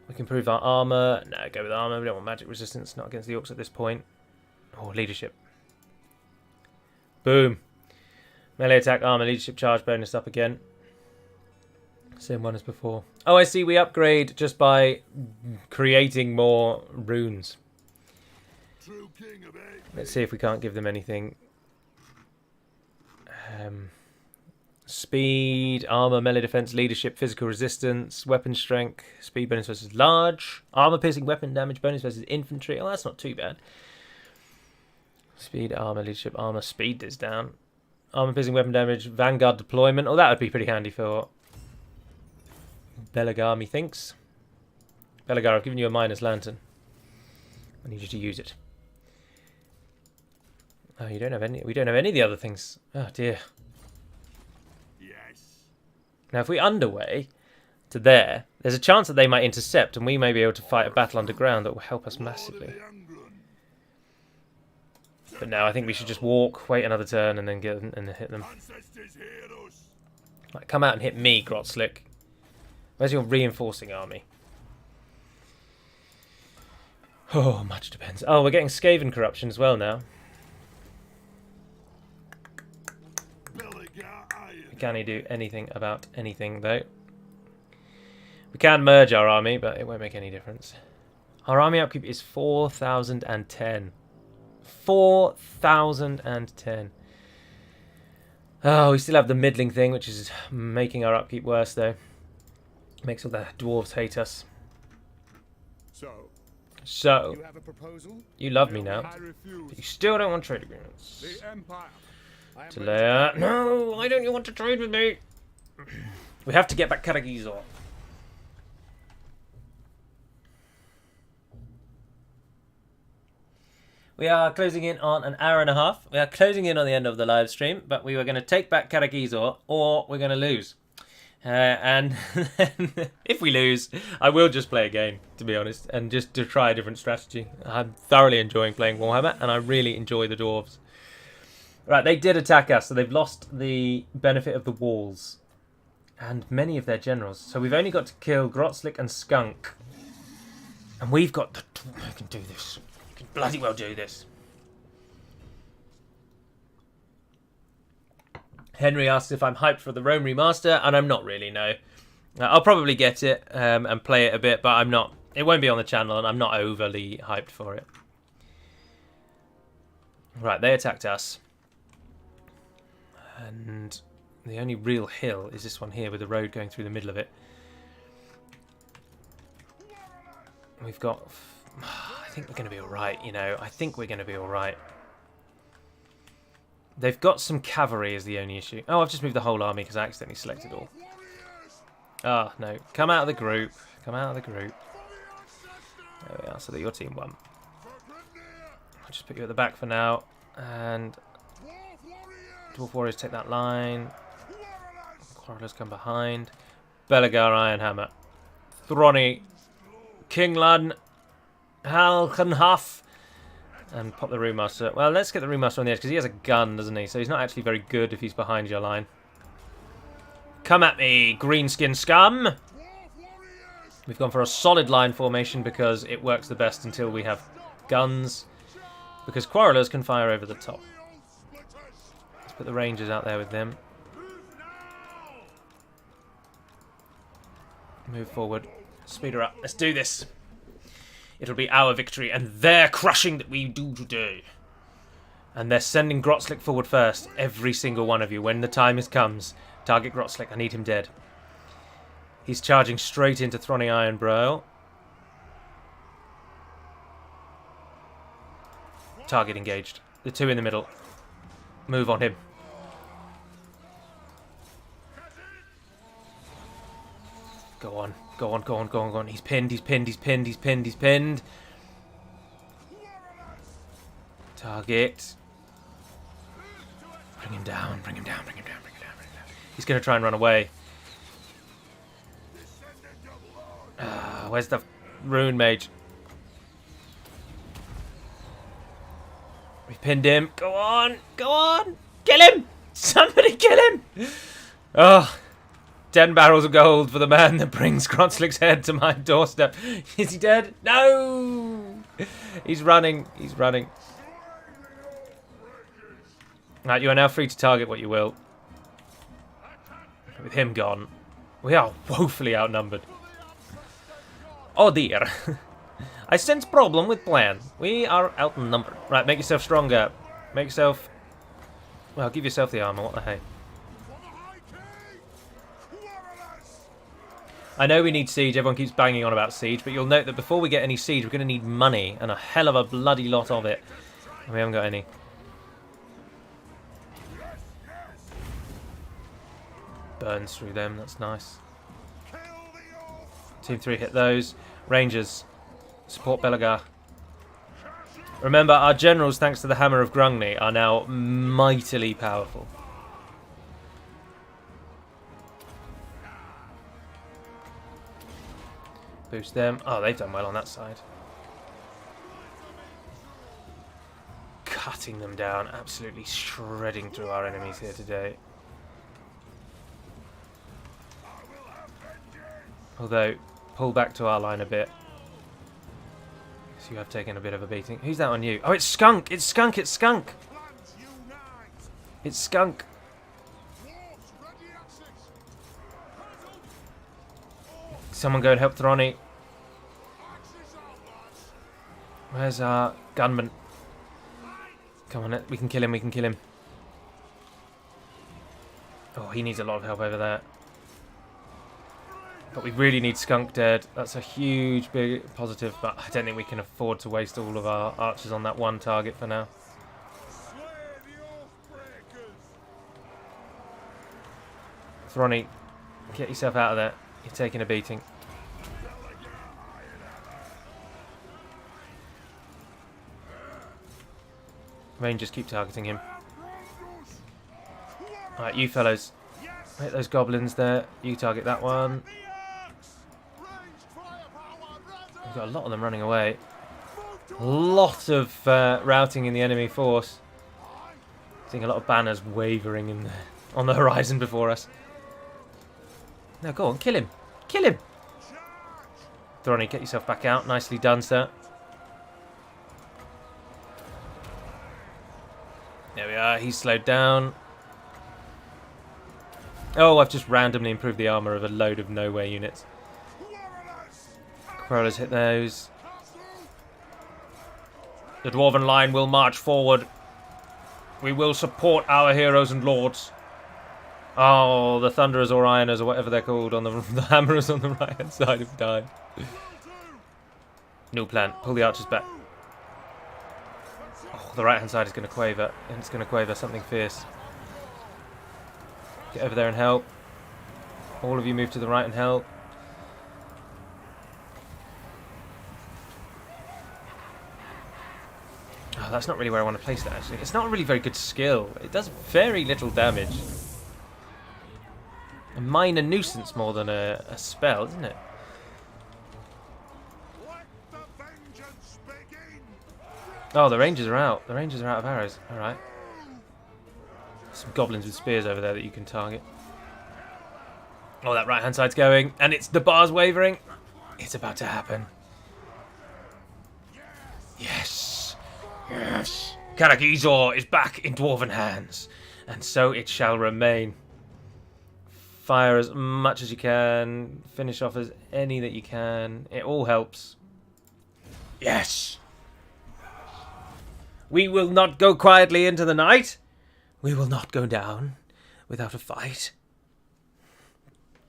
We can improve our armor. No, go with armor. We don't want magic resistance. Not against the orcs at this point. Or leadership. Boom. Melee attack, armor, leadership charge bonus up again. Same one as before. Oh, I see. We upgrade just by creating more runes. True king of eight. Let's see if we can't give them anything. Speed, armor, melee defense, leadership, physical resistance, weapon strength, speed bonus versus large, armor piercing weapon damage bonus versus infantry. Oh, that's not too bad. Speed, armor, leadership, armor, speed is down. Armor piercing weapon damage, vanguard deployment. Oh, that would be pretty handy for Belegar, methinks. Belegar, I've given you a miner's lantern. I need you to use it. Oh, you don't have any. We don't have any of the other things. Oh dear. Yes. Now, if we underway to there, there's a chance that they might intercept, and we may be able to fight a battle underground that will help us massively. But no, I think we should just walk, wait another turn, and then get and hit them. Right, come out and hit me, Grotslick. Where's your reinforcing army? Oh, much depends. Oh, we're getting Skaven corruption as well now. Can he do anything about anything, though? We can merge our army, but it won't make any difference. Our army upkeep is 4,010. 4,010. Oh, we still have the middling thing, which is making our upkeep worse, though. Makes all the dwarves hate us. So, you have a proposal? You love me now. But you still don't want trade agreements. The Empire. Talea. No, why don't you want to trade with me? We have to get back Karagizor. We are closing in on an hour and a half. We are closing in on the end of the live stream, but we were going to take back Karagizor, or we're going to lose. And if we lose, I will just play a game, to be honest, and just to try a different strategy. I'm thoroughly enjoying playing Warhammer, and I really enjoy the dwarves. Right, they did attack us, so they've lost the benefit of the walls and many of their generals. So we've only got to kill Grotslick and Skunk, and we've got the. We can do this. We can bloody well do this. Henry asks if I'm hyped for the Rome remaster, and I'm not really, no. I'll probably get it and play it a bit, but I'm not. It won't be on the channel, and I'm not overly hyped for it. Right, they attacked us. And the only real hill is this one here with the road going through the middle of it. We've got... I think we're going to be alright, you know. I think we're going to be alright. They've got some cavalry is the only issue. Oh, I've just moved the whole army because I accidentally selected all. Ah, no. Come out of the group. Come out of the group. There we are, so that your team won. I'll just put you at the back for now. And... Dwarf Warriors take that line. Quarrelers come behind. Belegar Ironhammer. Throny. Kinglan. Halkenhuff. And pop the Ringmaster. Well, let's get the Ringmaster on the edge because he has a gun, doesn't he? So he's not actually very good if he's behind your line. Come at me, greenskin scum! We've gone for a solid line formation because it works the best until we have guns. Because Quarrelers can fire over the top. Let's put the Rangers out there with them. Move forward. Speed her up. Let's do this. It'll be our victory and their crushing that we do today. And they're sending Grotslick forward first. Every single one of you. When the time comes, target Grotslick. I need him dead. He's charging straight into Throny Ironbrow. Target engaged. The two in the middle. Move on him. Go on. Go on, go on, go on, go on. He's pinned, he's pinned, he's pinned, he's pinned, he's pinned. Target. Bring him down, bring him down, bring him down, bring him down, bring him down. He's going to try and run away. Where's the Rune Mage? We've pinned him. Go on, go on. Kill him. Somebody kill him. Oh. 10 barrels of gold for the man that brings Kronslick's head to my doorstep. Is he dead? No! He's running. He's running. Right, you are now free to target what you will. With him gone, we are woefully outnumbered. Oh dear. I sense problem with plan. We are outnumbered. Right, make yourself stronger. Make yourself... Well, give yourself the armor. What the hey? I know we need siege. Everyone keeps banging on about siege, but you'll note that before we get any siege, we're going to need money, and a hell of a bloody lot of it. And we haven't got any. Burns through them. That's nice. Team 3 hit those. Rangers, support Belegar. Remember, our generals, thanks to the Hammer of Grungni, are now mightily powerful. Boost them. Oh, they've done well on that side. Cutting them down. Absolutely shredding through our enemies here today. Although, pull back to our line a bit. So you have taken a bit of a beating. Who's that on you? Oh, it's Skunk! It's Skunk! It's Skunk! It's Skunk! Someone go and help Throny. Where's our gunman? Come on, we can kill him, we can kill him. Oh, he needs a lot of help over there. But we really need Skunk dead. That's a huge, big positive, but I don't think we can afford to waste all of our archers on that one target for now. Throny, get yourself out of there. You're taking a beating. Rangers keep targeting him. Alright, you fellows. Hit those goblins there. You target that one. We've got a lot of them running away. A lot of routing in the enemy force. Seeing a lot of banners wavering in the, on the horizon before us. Now go on, kill him. Kill him! Throny, get yourself back out. Nicely done, sir. There we are. He's slowed down. Oh, I've just randomly improved the armor of a load of nowhere units. Crawlers hit those. The Dwarven line will march forward. We will support our heroes and lords. Oh, the Thunderers or Ironers or whatever they're called on the Hammerers on the right hand side have died. New plan. Pull the archers back. Oh, the right hand side is going to quaver. And it's going to quaver something fierce. Get over there and help. All of you move to the right and help. Oh, that's not really where I want to place that, actually. It's not a really very good skill. It does very little damage. A minor nuisance more than a spell, isn't it? Oh, the Rangers are out. The Rangers are out of arrows. Alright. Some goblins with spears over there that you can target. Oh, that right-hand side's going. And it's the bars wavering. It's about to happen. Yes. Yes. Karak-Izor is back in Dwarven hands. And so it shall remain. Fire as much as you can. Finish off as any that you can. It all helps. Yes. We will not go quietly into the night. We will not go down without a fight.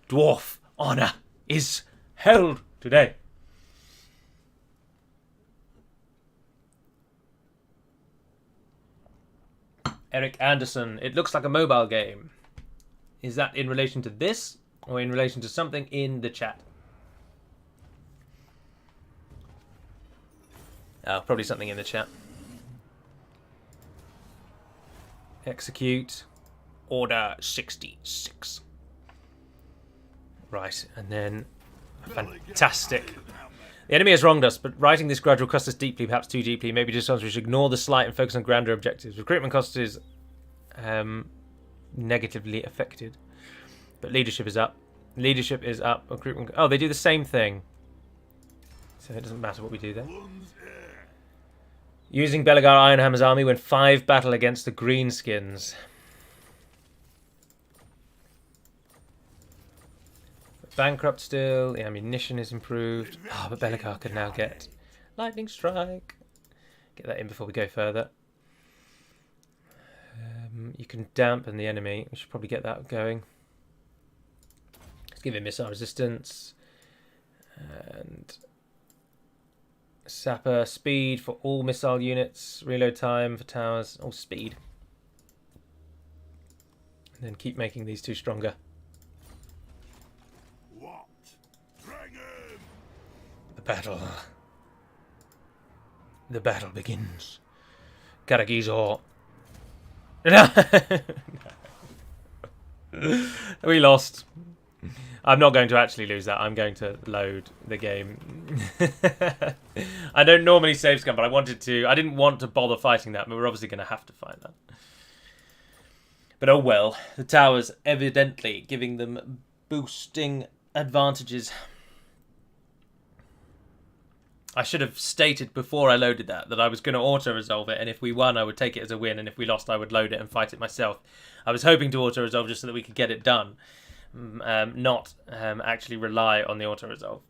Dwarf honor is held today. Eric Anderson. It looks like a mobile game. Is that in relation to this or in relation to something in the chat? Oh, probably something in the chat. Execute. Order 66. Right, and then... Fantastic. The enemy has wronged us, but writing this grudge will cost us deeply, perhaps too deeply. Maybe just we should ignore the slight and focus on grander objectives. Recruitment cost is negatively affected, but leadership is up. Leadership is up. Recruitment. Oh, they do the same thing. So it doesn't matter what we do there. Using Belegar Ironhammer's army when 5 battle against the Greenskins. Bankrupt still. The ammunition is improved. Oh, but Belegar can now get lightning strike. Get that in before we go further. You can dampen the enemy. We should probably get that going. Let's give him missile resistance. And sapper speed for all missile units. Reload time for towers. All speed. And then keep making these two stronger. What? Bring him! The battle. The battle begins. Karagizor. We lost. I'm not going to actually lose that. I'm going to load the game. I don't normally save scum, but I didn't want to bother fighting that, but we're obviously going to have to fight that. But oh well. The tower's evidently giving them boosting advantages. I should have stated before I loaded that I was going to auto-resolve it, and if we won I would take it as a win, and if we lost I would load it and fight it myself. I was hoping to auto-resolve just so that we could get it done, not actually rely on the auto-resolve.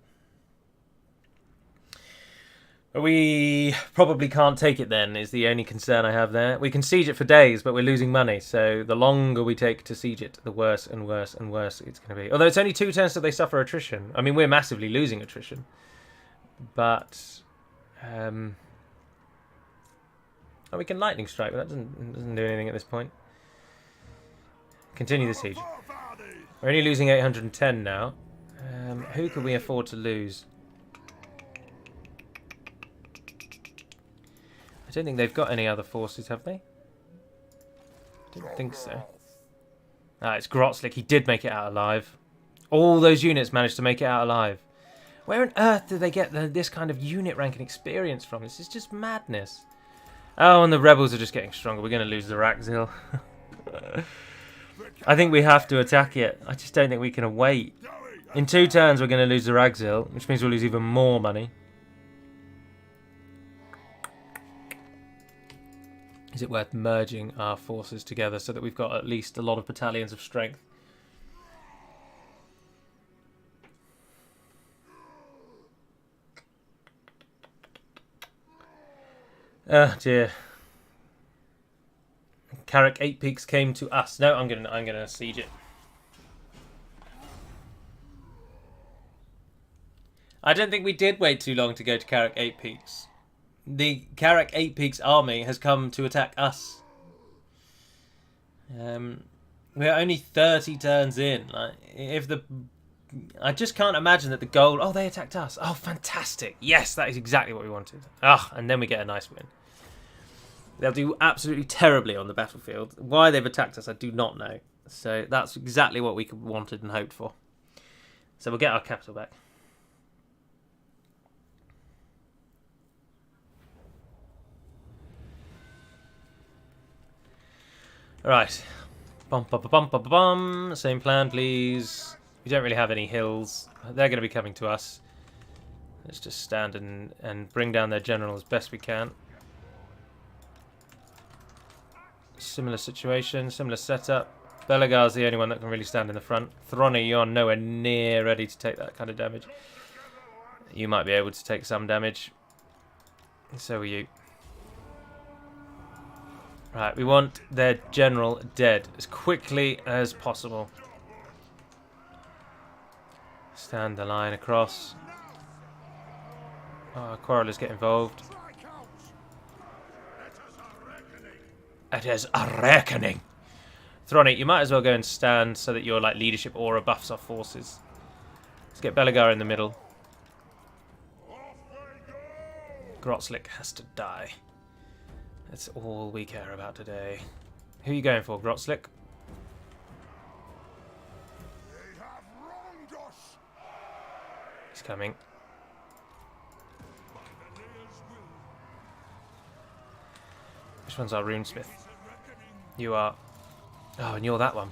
But we probably can't take it then, is the only concern I have there. We can siege it for days, but we're losing money, so the longer we take to siege it, the worse and worse and worse it's going to be. Although it's only 2 turns till they suffer attrition. I mean, we're massively losing attrition. But oh, we can lightning strike, but that doesn't do anything at this point. Continue the siege. We're only losing 810 now. Who could we afford to lose? I don't think they've got any other forces, have they? Didn't think so. Ah, it's Grotzlik. He did make it out alive. All those units managed to make it out alive. Where on earth do they get this kind of unit rank and experience from? This is just madness. Oh, and the rebels are just getting stronger. We're going to lose the Raxil. I think we have to attack it. I just don't think we can wait. In 2 turns, we're going to lose the Raxil, which means we'll lose even more money. Is it worth merging our forces together so that we've got at least a lot of battalions of strength? Oh dear. Carrick 8 Peaks came to us. No, I'm gonna siege it. I don't think we did wait too long to go to Carrick 8 Peaks. The Carrick 8 Peaks army has come to attack us. We're only 30 turns in. Like, I just can't imagine that the goal... Oh, they attacked us. Oh, fantastic. Yes, that is exactly what we wanted. And then we get a nice win. They'll do absolutely terribly on the battlefield. Why they've attacked us, I do not know. So that's exactly what we wanted and hoped for. So we'll get our capital back. Right. Bum, bum, bum, bum, bum, bum. Same plan, please. We don't really have any hills. They're going to be coming to us. Let's just stand and bring down their general as best we can. Similar situation, similar setup. Belegar's the only one that can really stand in the front. Throny, you're nowhere near ready to take that kind of damage. You might be able to take some damage. So are you. Right, we want their general dead as quickly as possible. Stand the line across. Oh, quarrelers get involved. It is a reckoning. Throny, you might as well go and stand so that your leadership aura buffs our forces. Let's get Belegar in the middle. Grotzlik has to die. That's all we care about today. Who are you going for, Grotzlik? He's coming. Which one's our runesmith? You are. Oh, and you're that one.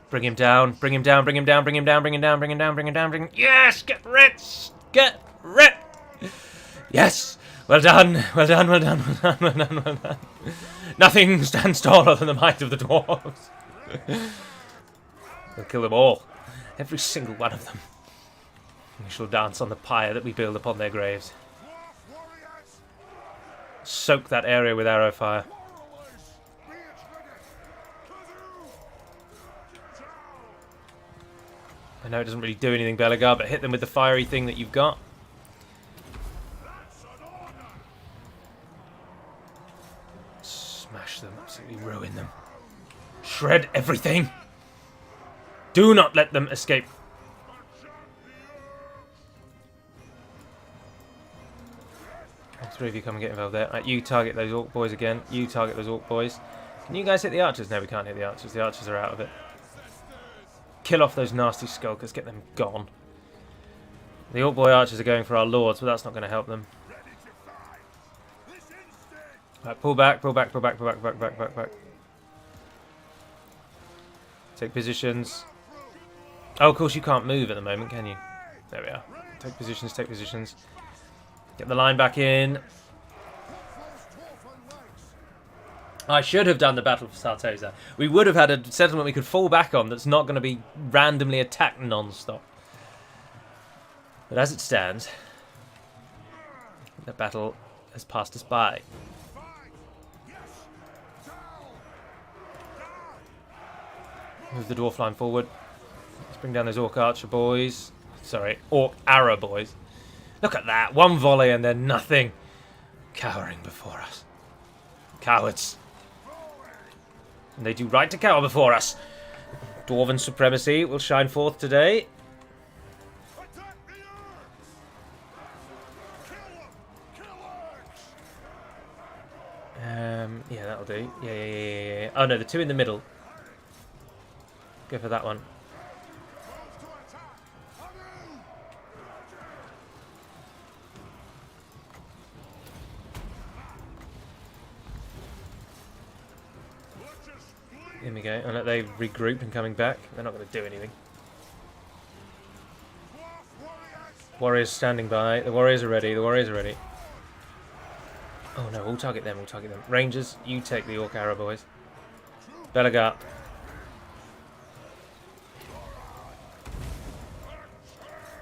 Bring him down, bring him down, bring him down, bring him down, bring him down, bring him down, bring him down, bring him... Yes! Get wrecked! Get wrecked! Yes! Well done, well done, well done, well done, well done, well done. Nothing stands taller than the might of the dwarves. We'll kill them all. Every single one of them. We shall dance on the pyre that we build upon their graves. Soak that area with arrow fire. I know it doesn't really do anything, Belegar, but hit them with the fiery thing that you've got. Smash them, absolutely ruin them. Shred everything! Do not let them escape. All three of you come and get involved there. Right, you target those orc boys again. You target those orc boys. Can you guys hit the archers? No, we can't hit the archers. The archers are out of it. Kill off those nasty skulkers. Get them gone. The orc boy archers are going for our lords, but that's not going to help them. Right, pull back, pull back, pull back, pull back, back, back, back, back. Take positions. Oh, of course you can't move at the moment, can you? There we are. Take positions, take positions. Get the line back in. I should have done the Battle for Sartosa. We would have had a settlement we could fall back on that's not going to be randomly attacked non-stop. But as it stands, the battle has passed us by. Move the dwarf line forward. Let's bring down those orc archer boys. Sorry, orc arrow boys. Look at that. One volley and then nothing. Cowering before us. Cowards. And they do right to cower before us. Dwarven supremacy will shine forth today. Yeah, that'll do. Yeah. Oh no, the two in the middle. Go for that one. Here we go. And let they regroup and coming back. They're not going to do anything. Warriors standing by. The warriors are ready. The warriors are ready. Oh no, we'll target them. We'll target them. Rangers, you take the orc arrow boys. Belegar.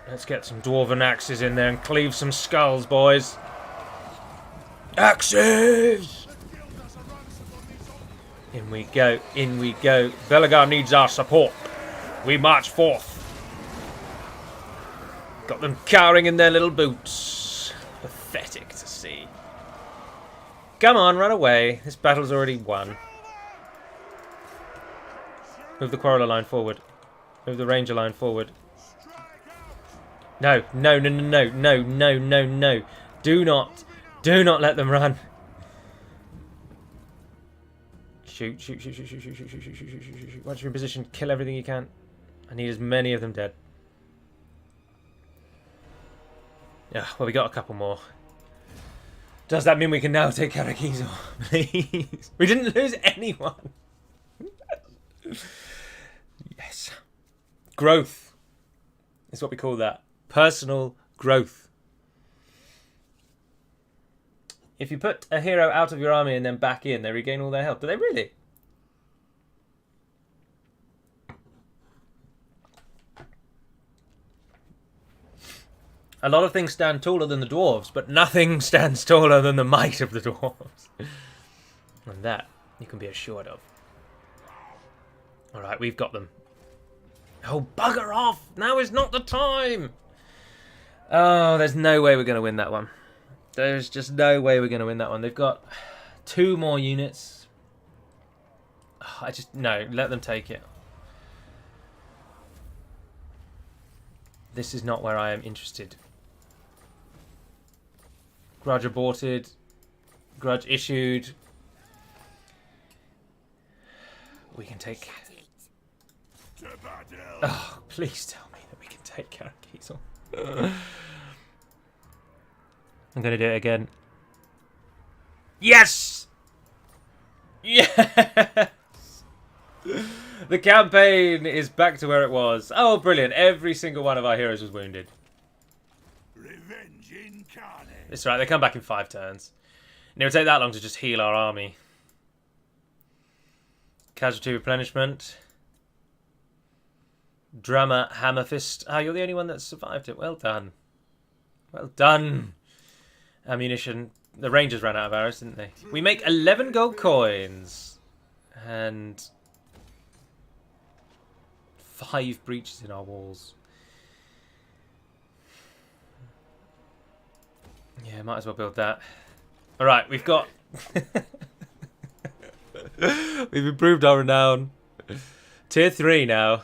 Let's get some dwarven axes in there and cleave some skulls, boys. Axes! In we go, in we go. Belegar needs our support. We march forth. Got them cowering in their little boots. Pathetic to see. Come on, run away. This battle's already won. Move the quarreler line forward. Move the ranger line forward. No. Do not let them run. Shoot. Once you're in position, kill everything you can. I need as many of them dead. Yeah, well, we got a couple more. Does that mean we can now take Karakizo? Please. We didn't lose anyone. Yes. Growth is what we call that. Personal growth. If you put a hero out of your army and then back in, they regain all their health. Do they really? A lot of things stand taller than the dwarves, but nothing stands taller than the might of the dwarves. And that you can be assured of. Alright, we've got them. Oh, bugger off! Now is not the time! Oh, there's no way we're going to win that one. There's just no way we're going to win that one. They've got 2 more units. Oh, no, let them take it. This is not where I am interested. Grudge aborted. Grudge issued. We can take... Oh, please tell me that we can take Karakizo. I'm going to do it again. Yes! Yes! The campaign is back to where it was. Oh, brilliant. Every single one of our heroes was wounded. Revenge incarnate. It's right, they come back in 5 turns. And it'll take that long to just heal our army. Casualty replenishment. Drama Hammer Fist. Ah, you're the only one that survived it. Well done. Well done. Ammunition. The Rangers ran out of arrows, didn't they? We make 11 gold coins. And 5 breaches in our walls. Yeah, might as well build that. Alright, we've got... we've improved our renown. Tier 3 now.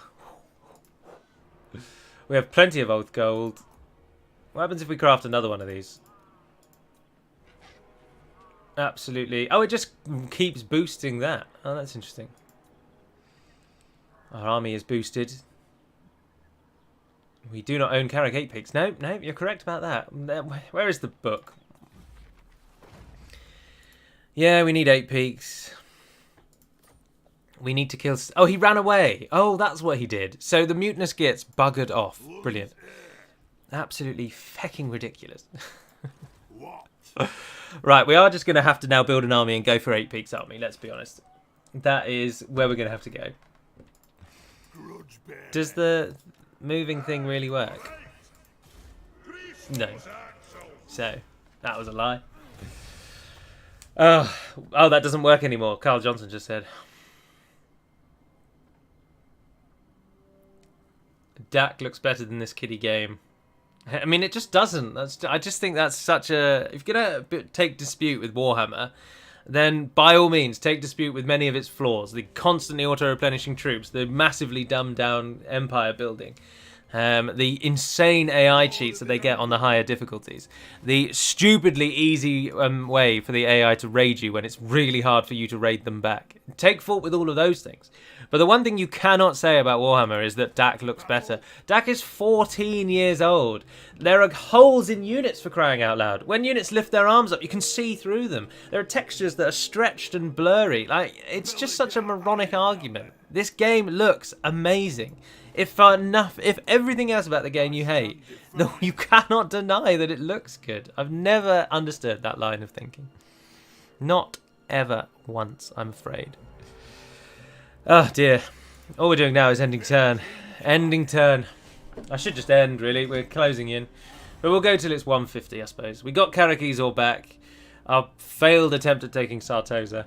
We have plenty of oath gold. What happens if we craft another one of these? Absolutely. Oh, it just keeps boosting that. Oh, that's interesting. Our army is boosted. We do not own Carrick 8 peaks. No, no, you're correct about that. Where is the book? Yeah, we need 8 peaks. We need to kill... Oh, he ran away. Oh, that's what he did. So the mutinous gets buggered off. Brilliant. Absolutely fecking ridiculous. Right, we are just going to have to now build an army and go for 8 peaks army, let's be honest. That is where we're going to have to go. Does the moving thing really work? No. So, that was a lie. Oh, that doesn't work anymore. Carl Johnson just said. Dak looks better than this kiddie game. I mean, it just doesn't. I just think that's such a... If you're going to take dispute with Warhammer, then by all means, take dispute with many of its flaws. The constantly auto-replenishing troops, the massively dumbed-down empire building, the insane AI cheats that they get on the higher difficulties, the stupidly easy way for the AI to raid you when it's really hard for you to raid them back. Take fault with all of those things. But the one thing you cannot say about Warhammer is that Dak looks better. Dak is 14 years old. There are holes in units, for crying out loud. When units lift their arms up, you can see through them. There are textures that are stretched and blurry. Like, it's just such a moronic argument. This game looks amazing. If everything else about the game you hate, though, you cannot deny that it looks good. I've never understood that line of thinking. Not ever once, I'm afraid. Oh dear. All we're doing now is ending turn. Ending turn. I should just end, really. We're closing in. But we'll go till it's 150, I suppose. We got Karakizor back. Our failed attempt at taking Sartosa.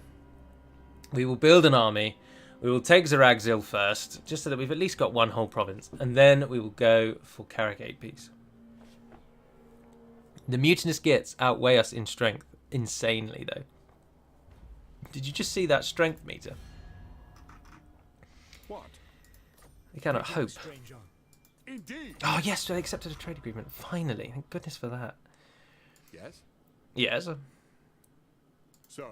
We will build an army. We will take Zaragzil first, just so that we've at least got one whole province. And then we will go for Carrick 8 piece. The mutinous gits outweigh us in strength. Insanely, though. Did you just see that strength meter? What? We cannot hope. Indeed. Oh, yes, they accepted a trade agreement. Finally. Thank goodness for that. Yes. Yes. So.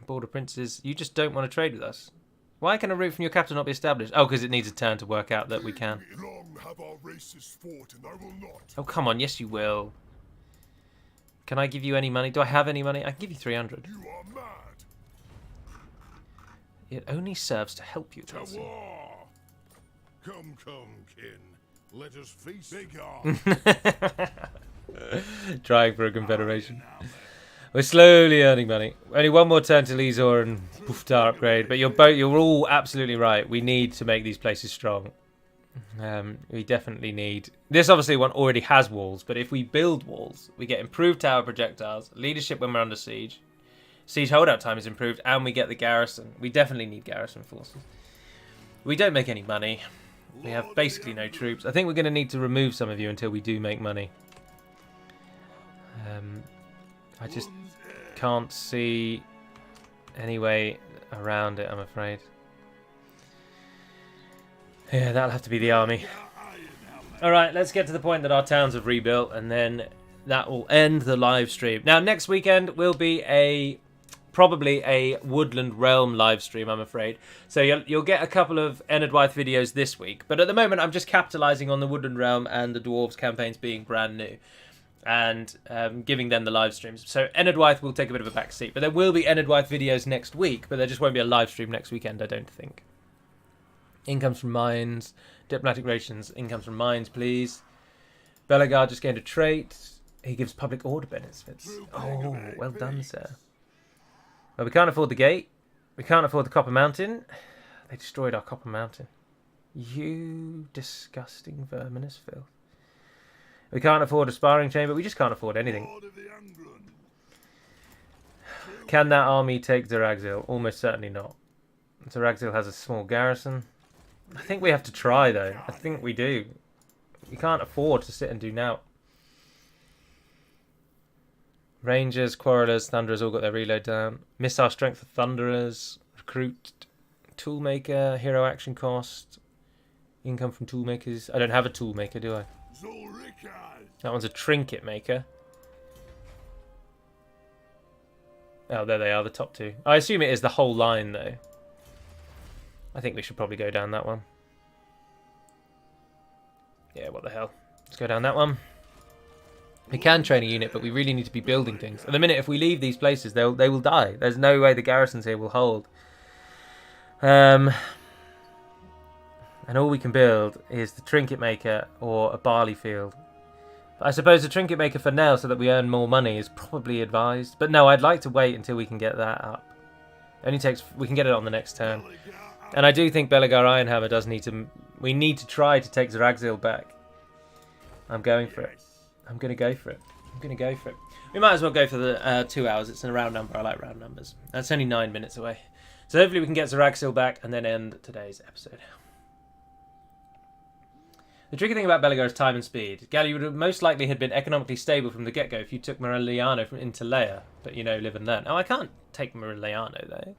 Border princes, you just don't want to trade with us. Why can a route from your capital not be established? Oh, because it needs a turn to work out that we can. Long have our races fought, and I will not. Oh, come on. Yes, you will. Can I give you any money? Do I have any money? I can give you 300. You are mad. It only serves to help you, To Chelsea. war. Come, kin. Let us feast. Begone. Trying for a confederation. We're slowly earning money. Only one more turn to Lizor and Buftar upgrade. But you're all absolutely right. We need to make these places strong. We definitely need... This obviously one already has walls. But if we build walls, we get improved tower projectiles, leadership when we're under siege. Siege holdout time is improved. And we get the garrison. We definitely need garrison forces. We don't make any money. We have basically no troops. I think we're going to need to remove some of you until we do make money. I just can't see any way around it, I'm afraid. Yeah, that'll have to be the army. Alright, let's get to the point that our towns have rebuilt, and then that will end the live stream. Now, next weekend will be probably a Woodland Realm live stream, I'm afraid. So you'll get a couple of Enedwyth videos this week. But at the moment, I'm just capitalising on the Woodland Realm and the Dwarves campaigns being brand new. And giving them the live streams. So Enedwyth will take a bit of a back seat. But there will be Enedwyth videos next week. But there just won't be a live stream next weekend, I don't think. Incomes from mines. Diplomatic relations. Incomes from mines, please. Belegar just gained a trait. He gives public order benefits. Oh, well done, sir. Well, we can't afford the gate. We can't afford the Copper Mountain. They destroyed our Copper Mountain. You disgusting verminous filth. We can't afford a sparring chamber. We just can't afford anything. Can that army take Zeragzil? Almost certainly not. Zeragzil has a small garrison. I think we have to try, though. I think we do. You can't afford to sit and do now. Rangers, Quarrelers, Thunderers all got their reload down. Missile strength for Thunderers. Recruit. Toolmaker. Hero action cost. Income from toolmakers. I don't have a toolmaker, do I? That one's a trinket maker. Oh, there they are, the top two. I assume it is the whole line, though. I think we should probably go down that one. Yeah, what the hell. Let's go down that one. We can train a unit, but we really need to be building things. At the minute, if we leave these places, they will die. There's no way the garrisons here will hold. And all we can build is the trinket maker or a barley field. But I suppose the trinket maker for now, so that we earn more money, is probably advised. But no, I'd like to wait until we can get that up. Only takes we can get it on the next turn. And I do think Belegar Ironhammer does need to. We need to try to take Zeragzil back. I'm going for it. I'm going to go for it. I'm going to go for it. We might as well go for the 2 hours. It's a round number. I like round numbers. That's only 9 minutes away. So hopefully we can get Zeragzil back and then end today's episode. The tricky thing about Belegar is time and speed. Gali would have most likely had been economically stable from the get-go if you took Merigliano from into Leia. But, you know, live and learn. Oh, I can't take Merigliano, though.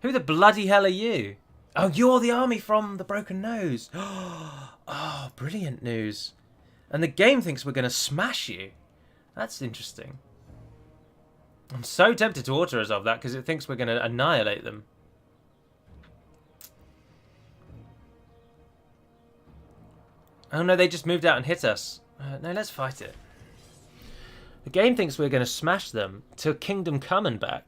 Who the bloody hell are you? Oh, you're the army from the Broken Nose. Oh, brilliant news. And the game thinks we're going to smash you. That's interesting. I'm so tempted to auto-resolve that because it thinks we're going to annihilate them. Oh no, they just moved out and hit us. No, let's fight it. The game thinks we're going to smash them to Kingdom Come and back.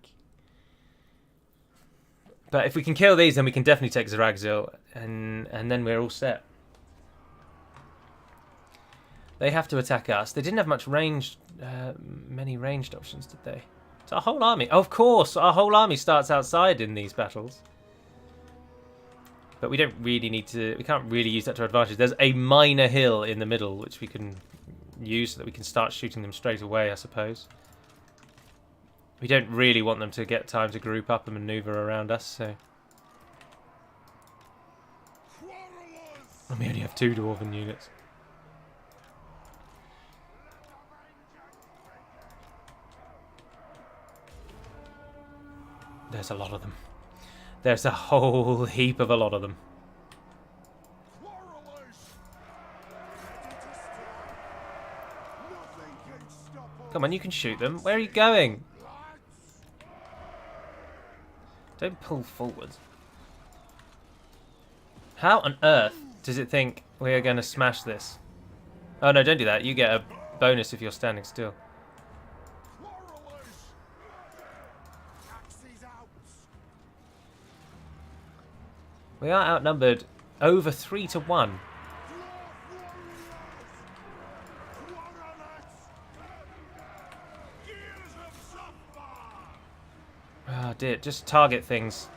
But if we can kill these, then we can definitely take Zeragzil, and then we're all set. They have to attack us. They didn't have much ranged, many ranged options, did they? It's our whole army. Oh, of course, our whole army starts outside in these battles. But we don't really need to. We can't really use that to our advantage. There's a minor hill in the middle which we can use so that we can start shooting them straight away, I suppose. We don't really want them to get time to group up and maneuver around us, so. And we only have 2 dwarven units. There's a lot of them. There's a whole heap of a lot of them. Come on, you can shoot them. Where are you going? Don't pull forward. How on earth does it think we are going to smash this? Oh no, don't do that. You get a bonus if you're standing still. We are outnumbered over 3 to 1. Oh dear, just target things.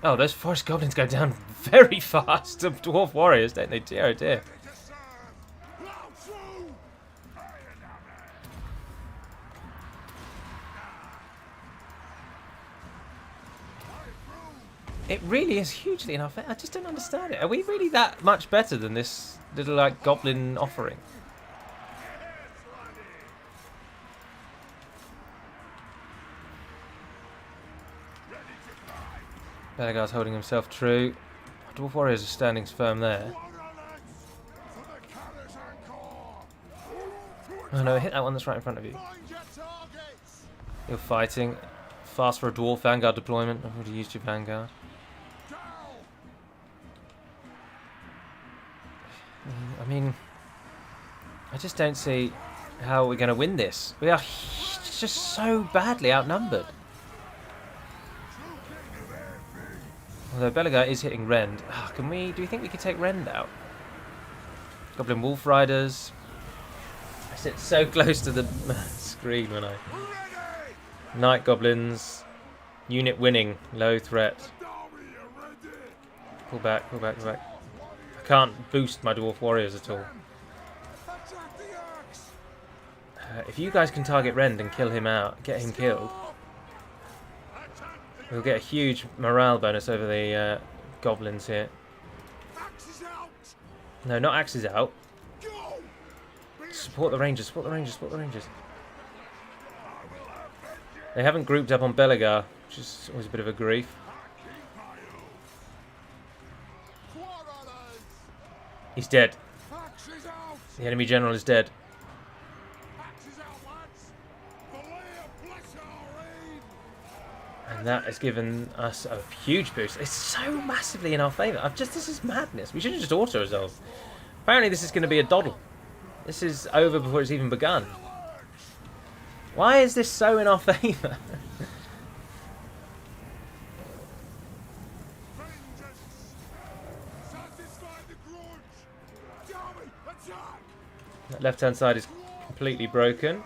Oh, those forest goblins go down very fast to dwarf warriors, don't they? Dear, oh dear. It really is hugely unfair. I just don't understand it. Are we really that much better than this little, like, goblin offering? Belegar's holding himself true. Dwarf warriors are standing firm there. Oh no, hit that one that's right in front of you. You're fighting. Fast for a dwarf vanguard deployment. I've already used your vanguard. I mean, I just don't see how we're going to win this. We are just so badly outnumbered. Although Belegar is hitting Rend. Oh, do you think we could take Rend out? Goblin Wolf Riders. I sit so close to the screen when I... Night Goblins. Unit winning. Low threat. Pull back, pull back, pull back. I can't boost my Dwarf Warriors at all. If you guys can target Rend and kill him out, get him killed, we'll get a huge morale bonus over the Goblins here. No, not axes out. Support the Rangers, support the Rangers, support the Rangers. They haven't grouped up on Belegar, which is always a bit of a grief. He's dead. The enemy general is dead. And that has given us a huge boost. It's so massively in our favour. This is madness. We should have just auto-resolved. Apparently this is going to be a doddle. This is over before it's even begun. Why is this so in our favour? That left-hand side is completely broken.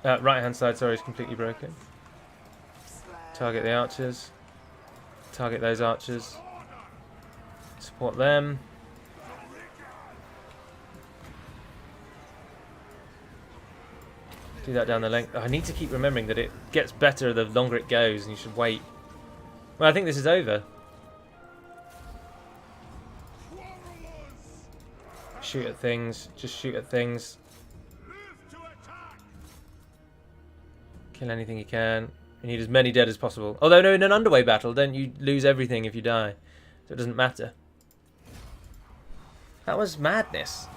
Right-hand side, sorry, is completely broken. Target the archers. Target those archers. Support them. Do that down the length. Oh, I need to keep remembering that it gets better the longer it goes, and you should wait. Well, I think this is over. Shoot at things. Just shoot at things. Kill anything you can. You need as many dead as possible. Although, no, in an underway battle, don't you lose everything if you die. So it doesn't matter. That was madness.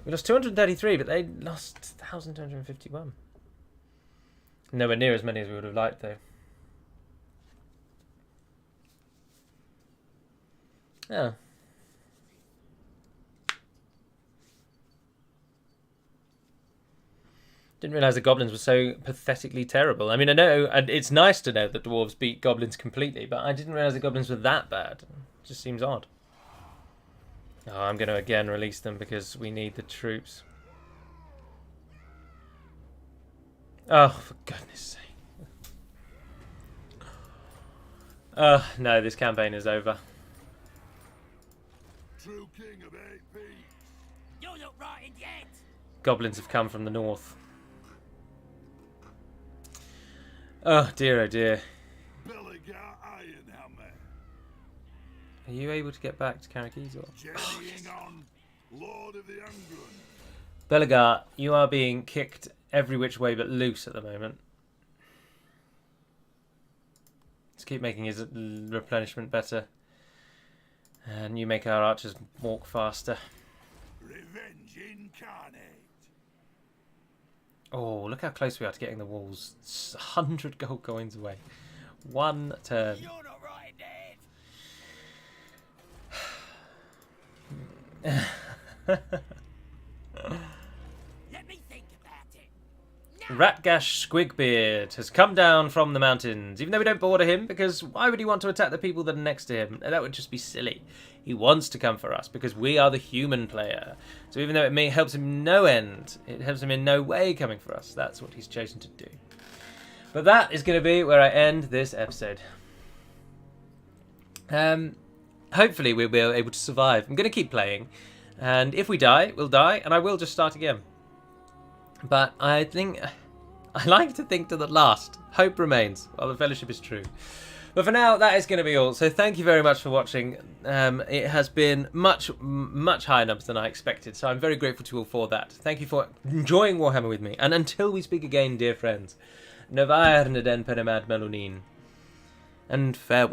We lost 233, but they lost 1,251. Nowhere near as many as we would have liked, though. Oh. Didn't realise the Goblins were so pathetically terrible. I mean, I know, and it's nice to know that Dwarves beat Goblins completely, but I didn't realise the Goblins were that bad. It just seems odd. Oh, I'm going to again release them because we need the troops. Oh, for goodness sake. Oh, no, this campaign is over. True king of AP. You're not right yet. Goblins have come from the north. Oh dear, oh dear. Belegar Ironhammer. Are you able to get back to Karakiz? Journeying on, Lord of the Ungrun. Belegar, you are being kicked every which way but loose at the moment. Let's keep making his replenishment better. And you make our archers walk faster. Revenge incarnate. Oh, look how close we are to getting the walls. It's 100 gold coins away. One turn. You're not right, Dad. Let me think about it. No. Ratgash Squigbeard has come down from the mountains, even though we don't border him, because why would he want to attack the people that are next to him? That would just be silly. He wants to come for us because we are the human player. So even though it helps him no end, it helps him in no way coming for us. That's what he's chosen to do. But that is going to be where I end this episode. Hopefully we'll be able to survive. I'm going to keep playing. And if we die, we'll die, and I will just start again. But I like to think to the last. Hope remains while the fellowship is true. But for now, that is going to be all. So thank you very much for watching. It has been much higher numbers than I expected. So I'm very grateful to you all for that. Thank you for enjoying Warhammer with me. And until we speak again, dear friends, Nevair Neden Penemad Melonin. And farewell.